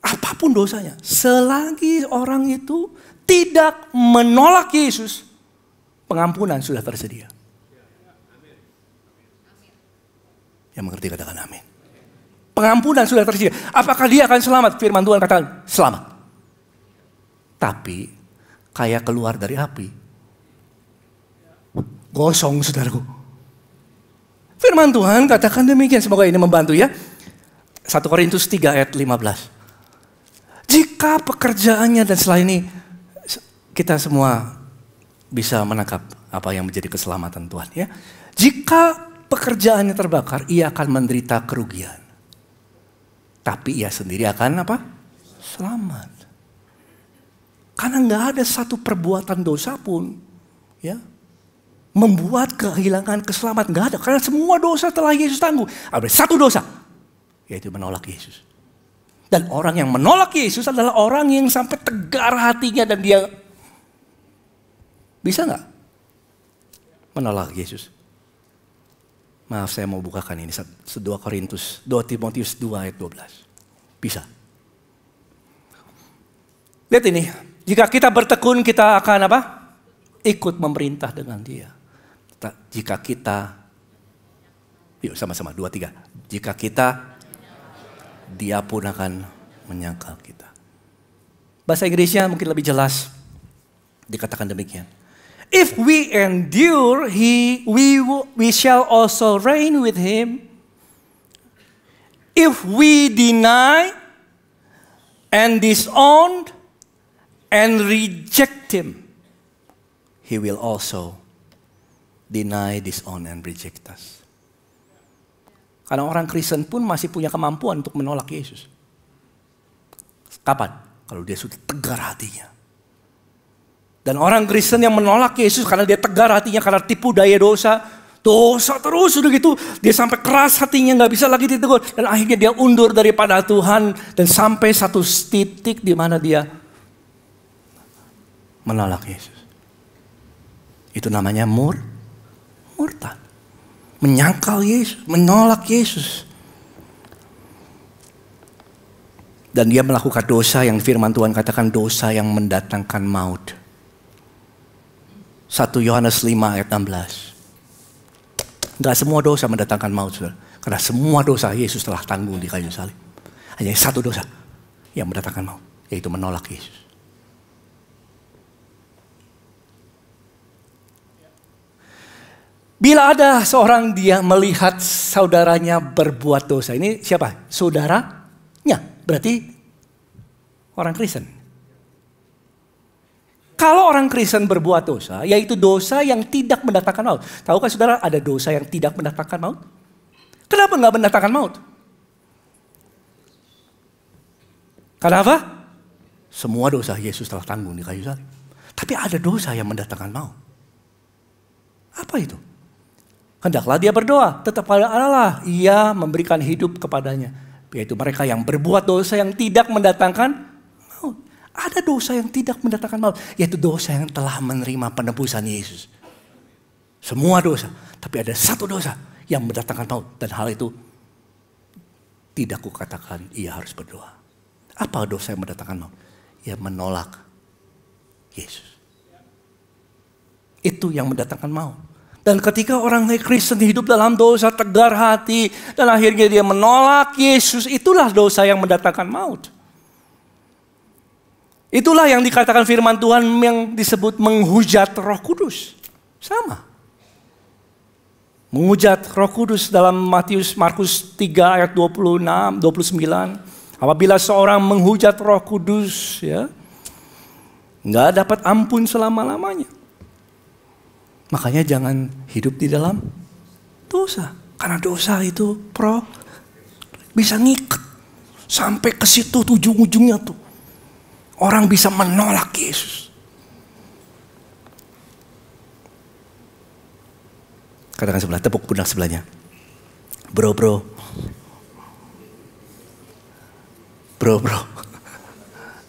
Apapun dosanya, selagi orang itu tidak menolak Yesus, pengampunan sudah tersedia. Yang mengerti katakan amin. Pengampunan sudah tersedia. Apakah dia akan selamat? Firman Tuhan katakan selamat. Tapi kayak keluar dari api. Gosong, saudaraku. Firman Tuhan katakan demikian. Semoga ini membantu ya. 1 Korintus 3 ayat 15. Jika pekerjaannya, dan setelah ini kita semua bisa menangkap apa yang menjadi keselamatan Tuhan ya. Jika pekerjaannya terbakar, ia akan menderita kerugian. Tapi ia sendiri akan apa? Selamat. Karena nggak ada satu perbuatan dosa pun ya membuat kehilangan keselamatan. Nggak ada. Karena semua dosa telah Yesus tanggung. Ada satu dosa, yaitu menolak Yesus. Dan orang yang menolak Yesus adalah orang yang sampai tegar hatinya, dan dia bisa nggak menolak Yesus? Maaf, saya mau bukakan ini 2 Timotius 2 ayat 12. Bisa. Lihat ini, jika kita bertekun, kita akan apa? Ikut memerintah dengan dia. Jika kita, yuk sama-sama 2, 3. Jika kita, dia pun akan menyangkal kita. Bahasa Inggrisnya mungkin lebih jelas. Dikatakan demikian. If we endure, we shall also reign with him. If we deny and disown and reject him, He will also deny, disown, and reject us. Karena orang Kristen pun masih punya kemampuan untuk menolak Yesus. Kapan? Kalau dia sudah tegar hatinya. Dan orang Kristen yang menolak Yesus karena dia tegar hatinya, karena tipu daya dosa terus udah gitu. Dia sampai keras hatinya, gak bisa lagi ditegur. Dan akhirnya dia undur daripada Tuhan. Dan sampai satu titik di mana dia menolak Yesus. Itu namanya murtad. Menyangkal Yesus, menolak Yesus. Dan dia melakukan dosa yang firman Tuhan katakan dosa yang mendatangkan maut. 1 Yohanes 5 ayat 16. Enggak semua dosa mendatangkan maut, saudara. Karena semua dosa Yesus telah tanggung di kayu salib. Hanya satu dosa yang mendatangkan maut, yaitu menolak Yesus. Bila ada seorang dia melihat saudaranya berbuat dosa. Ini siapa? Saudaranya. Berarti orang Kristen. Kalau orang Kristen berbuat dosa, yaitu dosa yang tidak mendatangkan maut. Tahukah saudara ada dosa yang tidak mendatangkan maut? Kenapa nggak mendatangkan maut? Kenapa? Semua dosa Yesus telah tanggung di kayu salib. Tapi ada dosa yang mendatangkan maut. Apa itu? Hendaklah dia berdoa, tetap pada Allah. Ia memberikan hidup kepadanya. Yaitu mereka yang berbuat dosa yang tidak mendatangkan maut. Ada dosa yang tidak mendatangkan maut. Yaitu dosa yang telah menerima penebusan Yesus. Semua dosa. Tapi ada satu dosa yang mendatangkan maut. Dan hal itu tidak kukatakan ia harus berdoa. Apa dosa yang mendatangkan maut? Ia menolak Yesus. Itu yang mendatangkan maut. Dan ketika orang Kristen hidup dalam dosa, tegar hati, dan akhirnya dia menolak Yesus, itulah dosa yang mendatangkan maut. Itulah yang dikatakan firman Tuhan yang disebut menghujat Roh Kudus. Sama. Menghujat Roh Kudus dalam Markus 3 ayat 26, 29. Apabila seorang menghujat Roh Kudus, ya, nggak dapat ampun selama-lamanya. Makanya jangan hidup di dalam dosa. Karena dosa itu bisa ngikat. Sampai ke situ ujung-ujungnya tuh. Orang bisa menolak Yesus. Katakan sebelah, tepuk pundak sebelahnya. Bro.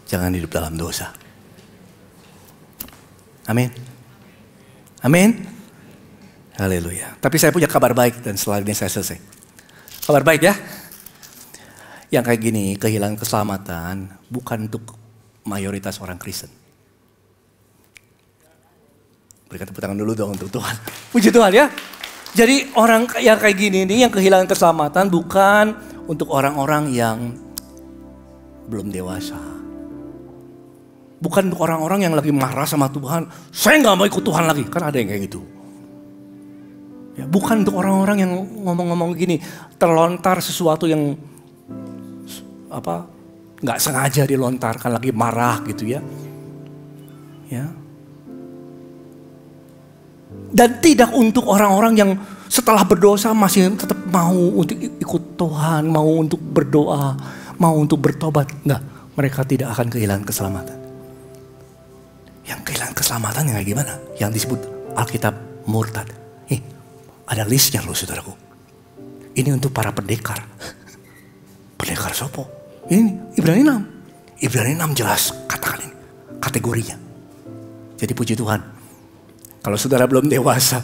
Jangan hidup dalam dosa. Amin. Amin. Haleluya. Tapi saya punya kabar baik dan setelah ini saya selesai. Kabar baik ya. Yang kayak gini, kehilangan keselamatan bukan untuk mayoritas orang Kristen. Berikan tepuk tangan dulu dong untuk Tuhan. Puji Tuhan ya. Jadi orang yang kayak gini nih yang kehilangan keselamatan bukan untuk orang-orang yang belum dewasa. Bukan untuk orang-orang yang lagi marah sama Tuhan. Saya gak mau ikut Tuhan lagi. Kan ada yang kayak gitu. Ya, bukan untuk orang-orang yang ngomong-ngomong gini. Terlontar sesuatu yang gak sengaja dilontarkan lagi marah gitu ya. Ya. Dan tidak untuk orang-orang yang setelah berdosa masih tetap mau untuk ikut Tuhan. Mau untuk berdoa. Mau untuk bertobat. Enggak. Mereka tidak akan kehilangan keselamatan. Yang kehilangan keselamatan yang kayak gimana? Yang disebut Alkitab murtad. Ada listnya loh saudaraku. Ini untuk para pendekar. Pendekar sopo. Ini Ibrani 6. Ibrani 6 jelas katakan ini. Kategorinya. Jadi puji Tuhan. Kalau saudara belum dewasa.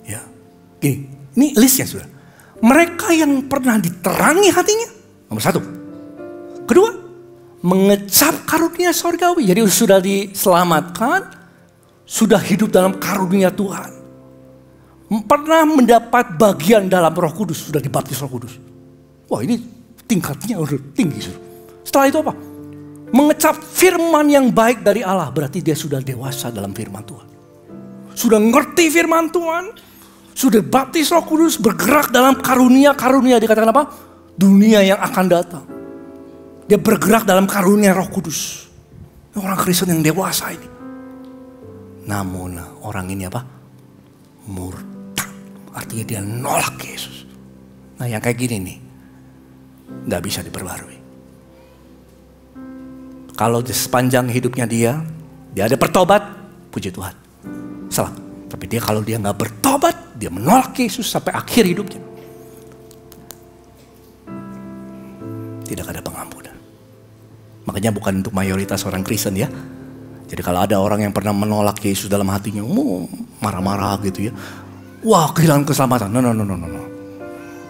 Ya. Gini, ini listnya saudara. Mereka yang pernah diterangi hatinya. Nomor 1. Kedua. Mengecap karunia sorgawi. Jadi sudah diselamatkan. Sudah hidup dalam karunia Tuhan. Pernah mendapat bagian dalam Roh Kudus. Sudah dibaptis Roh Kudus. Wah ini tingkatnya udah tinggi. Setelah itu apa? Mengecap firman yang baik dari Allah. Berarti dia sudah dewasa dalam firman Tuhan. Sudah ngerti firman Tuhan. Sudah baptis Roh Kudus. Bergerak dalam karunia-karunia. Dikatakan apa? Dunia yang akan datang. Dia bergerak dalam karunia Roh Kudus. Orang Kristen yang dewasa ini. Namun orang ini apa? Murtad. Artinya dia nolak Yesus. Nah yang kayak gini nih, gak bisa diperbarui. Kalau di sepanjang hidupnya dia ada bertobat, puji Tuhan. Salah. Tapi kalau dia gak bertobat, dia menolak Yesus sampai akhir hidupnya, tidak ada pengampunan. Makanya bukan untuk mayoritas orang Kristen ya. Jadi kalau ada orang yang pernah menolak Yesus dalam hatinya, marah-marah gitu ya, wah kehilangan keselamatan. No.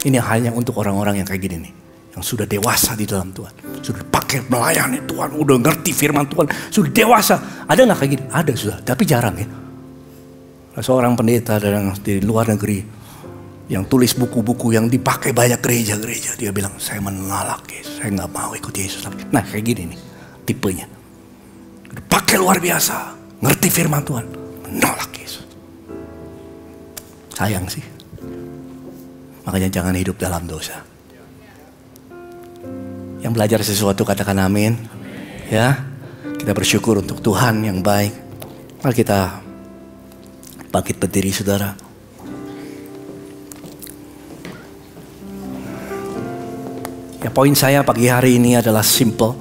Ini hanya untuk orang-orang yang kayak gini nih, yang sudah dewasa di dalam Tuhan, sudah pakai melayani Tuhan, udah ngerti firman Tuhan, sudah dewasa. Ada nggak kayak gini? Ada sudah, tapi jarang ya. Seorang pendeta di luar negeri yang tulis buku-buku yang dipakai banyak gereja-gereja, dia bilang saya menolak Yesus, saya nggak mau ikut Yesus. Nah kayak gini nih tipenya, pakai luar biasa, ngerti firman Tuhan, menolak Yesus. Sayang sih. Makanya jangan hidup dalam dosa. Yang belajar sesuatu katakan amin. Ya, kita bersyukur untuk Tuhan yang baik. Mari kita bangkit berdiri saudara. Ya poin saya pagi hari ini adalah simple.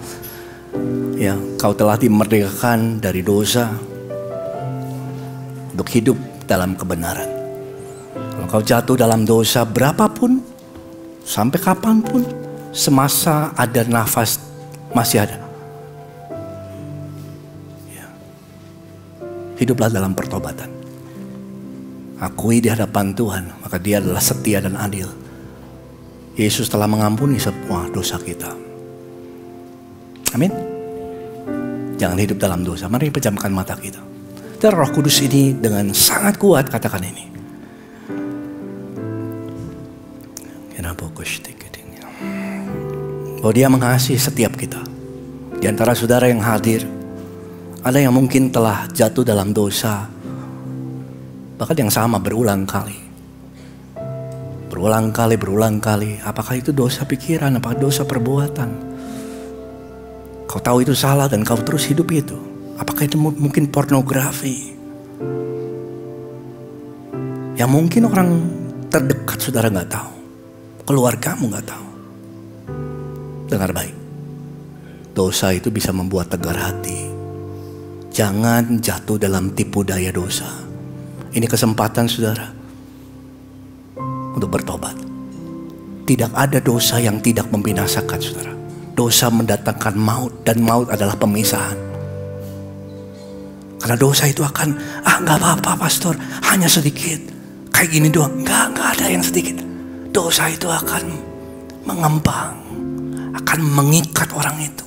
Ya, kau telah dimerdekakan dari dosa untuk hidup dalam kebenaran. Kalau kau jatuh dalam dosa berapapun, sampai kapanpun, semasa ada nafas masih ada. Ya. Hiduplah dalam pertobatan. Akui di hadapan Tuhan, maka Dia adalah setia dan adil. Yesus telah mengampuni semua dosa kita. Amin. Jangan hidup dalam dosa. Mari pejamkan mata kita. Dan Roh Kudus ini dengan sangat kuat katakan ini. Bahwa Dia mengasihi setiap kita. Di antara saudara yang hadir, ada yang mungkin telah jatuh dalam dosa, bahkan yang sama berulang kali. Berulang kali. Apakah itu dosa pikiran, apakah dosa perbuatan? Kau tahu itu salah dan kau terus hidup itu. Apakah itu mungkin pornografi? Yang mungkin orang terdekat saudara gak tahu, keluargamu gak tahu. Dengar baik, dosa itu bisa membuat tegar hati. Jangan jatuh dalam tipu daya dosa. Ini kesempatan saudara untuk bertobat. Tidak ada dosa yang tidak membinasakan saudara. Dosa mendatangkan maut, dan maut adalah pemisahan. Karena dosa itu akan, gak apa-apa pastor, hanya sedikit, kayak gini doang. Gak ada yang sedikit. Dosa itu akan mengembang, akan mengikat orang itu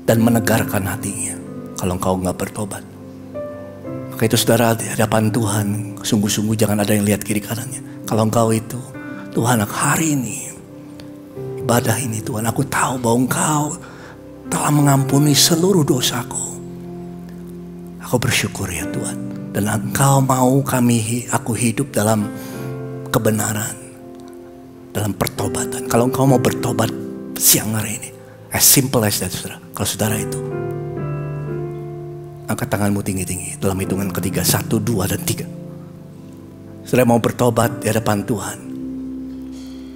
dan menegarkan hatinya. Kalau engkau gak bertobat, maka itu saudara di hadapan Tuhan, sungguh-sungguh jangan ada yang lihat kiri kanannya. Kalau engkau itu, Tuhan hari ini, ibadah ini Tuhan, aku tahu bahwa engkau telah mengampuni seluruh dosaku. Aku bersyukur ya Tuhan. Dan engkau mau aku hidup dalam kebenaran, dalam pertobatan. Kalau engkau mau bertobat siang hari ini, as simple as that saudara. Kalau saudara itu, angkat tanganmu tinggi-tinggi dalam hitungan ketiga, 1, 2, dan 3. Saudara mau bertobat di hadapan Tuhan,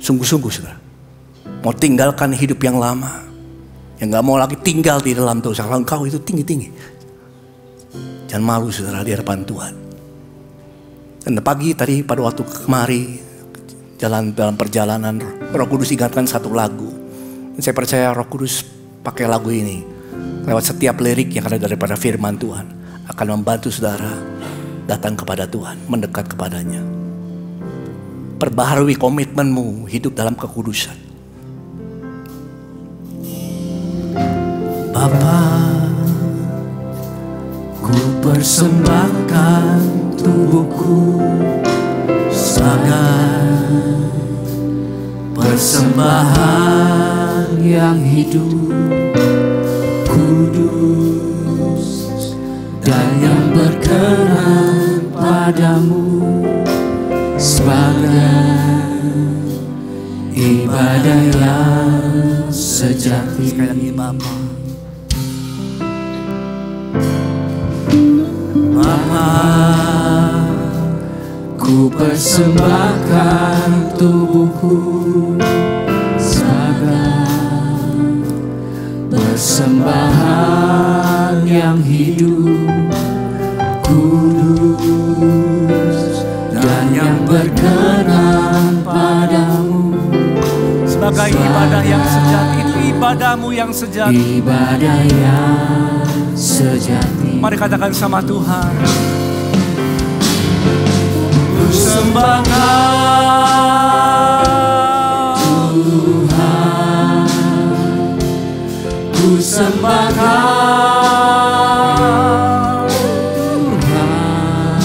sungguh-sungguh saudara, mau tinggalkan hidup yang lama, yang gak mau lagi tinggal di dalam dosa. Kalau engkau itu tinggi-tinggi, jangan malu saudara di hadapan Tuhan. Dan pagi tadi pada waktu kemari, jalan dalam perjalanan, Roh Kudus ingatkan satu lagu. Dan saya percaya Roh Kudus pakai lagu ini lewat setiap lirik yang ada daripada firman Tuhan akan membantu saudara datang kepada Tuhan, mendekat kepadanya. Perbaharui komitmenmu hidup dalam kekudusan. Bapa, ku persembahkan tubuhku sebagai persembahan yang hidup, kudus, dan yang berkenan padamu, sebagai ibadah yang sejati. Sekali lagi Bapa, Bapa, ku persembahkan tubuhku sebagai persembahan yang hidup, kudus, dan yang berkenan padamu. Sebagai ibadah yang sejati, itu ibadahmu yang sejati. Ibadah yang sejati. Mari katakan sama Tuhan. Ku sembahkan Tuhan, ku sembahkan Tuhan,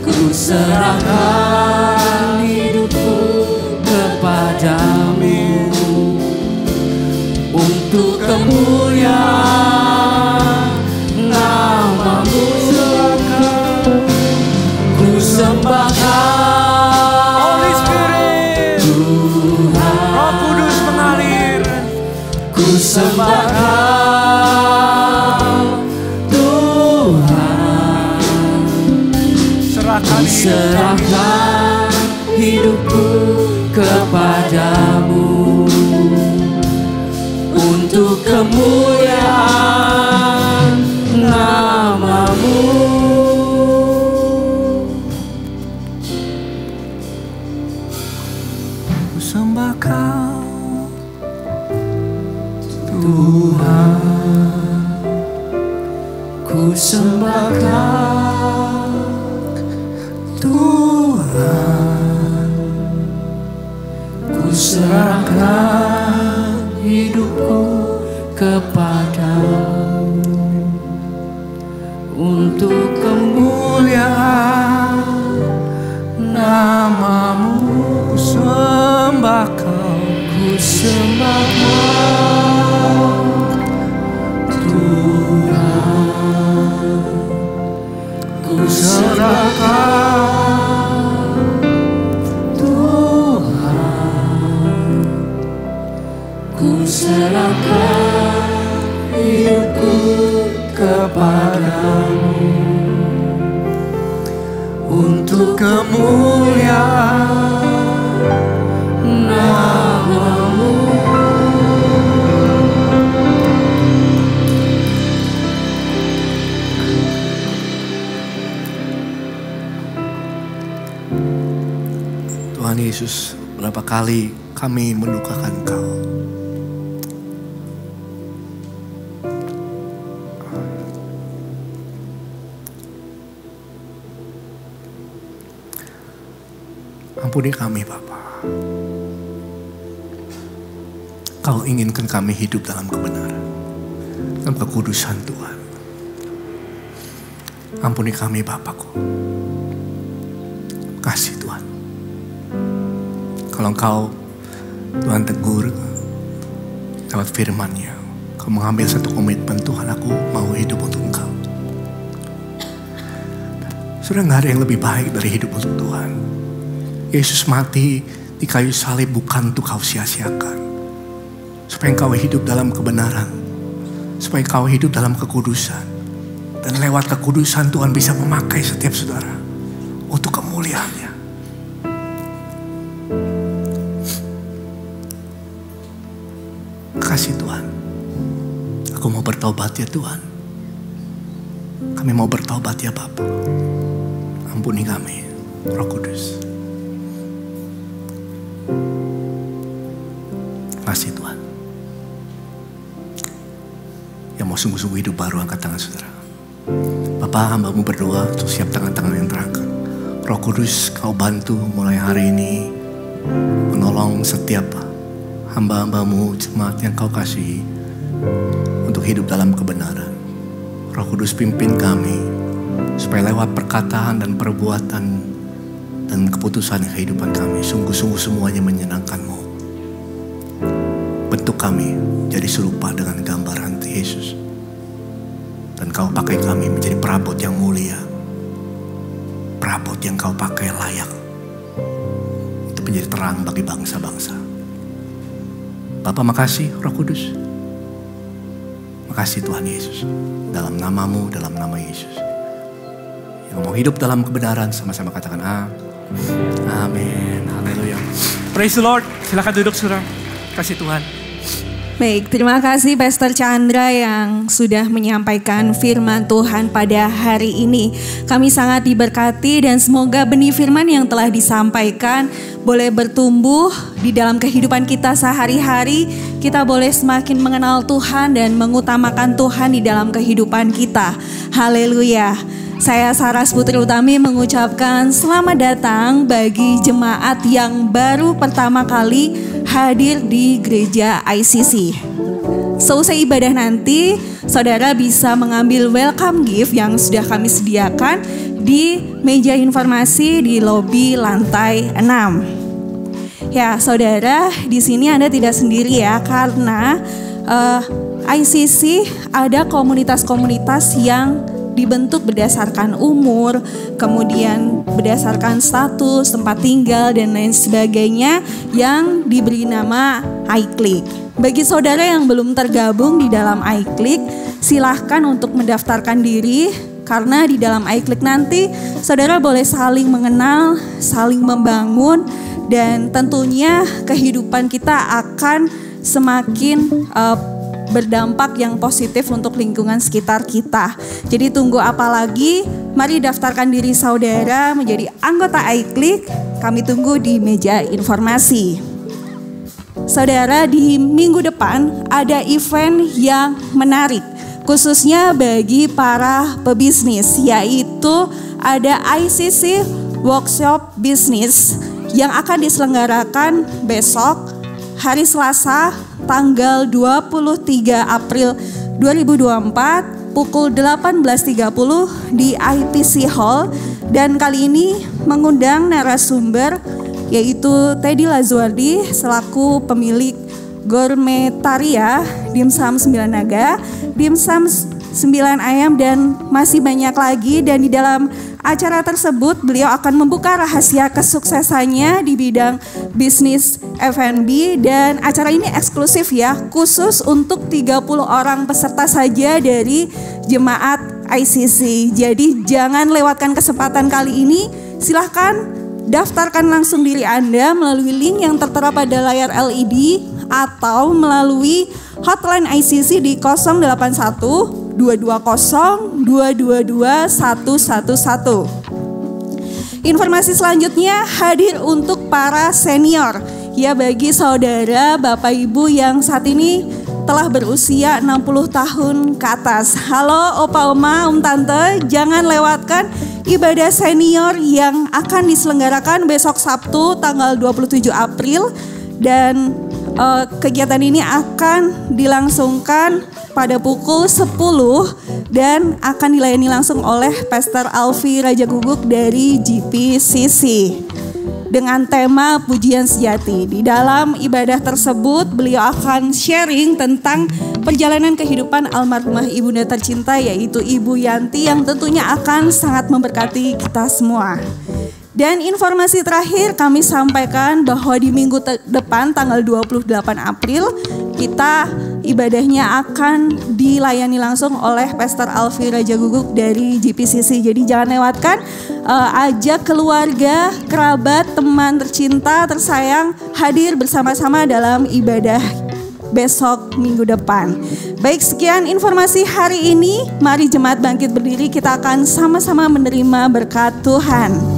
ku serahkan hidupku kepadamu untuk kemuliaan namamu. Ku sembahkan Holy Spirit, Tuhan, Roh Kudus mengalir. ku sembahkan Tuhan, Serahkan hidup. serahkan hidupku kepadamu untuk kemuliaan namamu. Ku sembahkan Tuhan, ku sembahkan Tuhan, ku serahkan hidupku kepadamu untuk kemuliaan namamu. ku sembahkan Ku sembahkan Tuhan, ku serahkan Tuhan, ku serahkan hidupku kepadamu untuk kemuliaan namamu. Tuhan Yesus, berapa kali kami melukakan Kau. Ampuni kami Bapa. Kau inginkan kami hidup dalam kebenaran, dalam kekudusan Tuhan. Ampuni kami Bapakku. Kasih Tuhan. Kalau Engkau Tuhan tegur lewat firman-Nya, Kau mengambil satu komitmen, Tuhan aku mau hidup untuk Engkau. Sudah gak ada yang lebih baik dari hidup untuk Tuhan. Yesus mati di kayu salib bukan untuk kau sia-siakan. Supaya engkau hidup dalam kebenaran. Supaya engkau hidup dalam kekudusan. Dan lewat kekudusan Tuhan bisa memakai setiap saudara untuk kemuliaan-Nya. Kasih Tuhan. Aku mau bertobat ya Tuhan. Kami mau bertobat ya Bapa. Ampuni kami, Roh Kudus. Kasih Tuhan. Yang mau sungguh-sungguh hidup baru, angkat tangan saudara. Bapa, hamba-Mu berdoa untuk siap tangan-tangan yang terangkat. Roh Kudus, Kau bantu mulai hari ini menolong setiap hamba-hamba-Mu, jemaat yang Kau kasihi untuk hidup dalam kebenaran. Roh Kudus pimpin kami supaya lewat perkataan dan perbuatan dan keputusan kehidupan kami sungguh-sungguh semuanya menyenangkan-Mu. Bentuk kami jadi serupa dengan gambaran Yesus. Dan Kau pakai kami menjadi perabot yang mulia. Perabot yang Kau pakai layak untuk menjadi terang bagi bangsa-bangsa. Bapa, makasih Roh Kudus. Makasih Tuhan Yesus. Dalam namamu, dalam nama Yesus. Yang mau hidup dalam kebenaran sama-sama katakan amin. Haleluya. Praise the Lord. Silakan duduk saudara. Kasih Tuhan. Baik, terima kasih Pastor Chandra yang sudah menyampaikan firman Tuhan pada hari ini. Kami sangat diberkati dan semoga benih firman yang telah disampaikan boleh bertumbuh di dalam kehidupan kita sehari-hari. Kita boleh semakin mengenal Tuhan dan mengutamakan Tuhan di dalam kehidupan kita. Haleluya. Saya Saras Putri Utami mengucapkan selamat datang bagi jemaat yang baru pertama kali hadir di gereja ICC. Seusai ibadah nanti, saudara bisa mengambil welcome gift yang sudah kami sediakan di meja informasi di lobi lantai 6. Ya, saudara, di sini Anda tidak sendiri ya, karena ICC ada komunitas-komunitas yang dibentuk berdasarkan umur, kemudian berdasarkan status, tempat tinggal, dan lain sebagainya yang diberi nama iClick. Bagi saudara yang belum tergabung di dalam iClick, silahkan untuk mendaftarkan diri, karena di dalam iClick nanti saudara boleh saling mengenal, saling membangun, dan tentunya kehidupan kita akan semakin berdampak yang positif untuk lingkungan sekitar kita. Jadi tunggu apa lagi? Mari daftarkan diri saudara menjadi anggota iClick. Kami tunggu di meja informasi. Saudara, di minggu depan ada event yang menarik, khususnya bagi para pebisnis, yaitu ada ICC Workshop Business yang akan diselenggarakan besok hari Selasa tanggal 23 April 2024 pukul 18.30 di IPC Hall, dan kali ini mengundang narasumber yaitu Teddy Lazuardi selaku pemilik Gourmetaria, Dimsum 9 Naga, Dimsum 9 Ayam, dan masih banyak lagi. Dan di dalam acara tersebut beliau akan membuka rahasia kesuksesannya di bidang bisnis F&B, dan acara ini eksklusif ya, khusus untuk 30 orang peserta saja dari jemaat ICC. Jadi jangan lewatkan kesempatan kali ini. Silahkan daftarkan langsung diri Anda melalui link yang tertera pada layar LED atau melalui hotline ICC di 081 220 222 111. Informasi selanjutnya hadir untuk para senior. Ya, bagi saudara, Bapak Ibu yang saat ini telah berusia 60 tahun ke atas. Halo Opa Oma, Om Tante, jangan lewatkan ibadah senior yang akan diselenggarakan besok Sabtu tanggal 27 April. Dan kegiatan ini akan dilangsungkan pada pukul 10 dan akan dilayani langsung oleh Pastor Alfi Raja Guguk dari GPCC dengan tema Pujian Sejati. Di dalam ibadah tersebut beliau akan sharing tentang perjalanan kehidupan almarhumah ibunda tercinta, yaitu Ibu Yanti, yang tentunya akan sangat memberkati kita semua. Dan informasi terakhir kami sampaikan bahwa di minggu depan tanggal 28 April kita ibadahnya akan dilayani langsung oleh Pastor Alfi Raja Guguk dari GPCC. Jadi jangan lewatkan, ajak keluarga, kerabat, teman tercinta, tersayang hadir bersama-sama dalam ibadah besok minggu depan. Baik, sekian informasi hari ini. Mari jemaat bangkit berdiri, kita akan sama-sama menerima berkat Tuhan.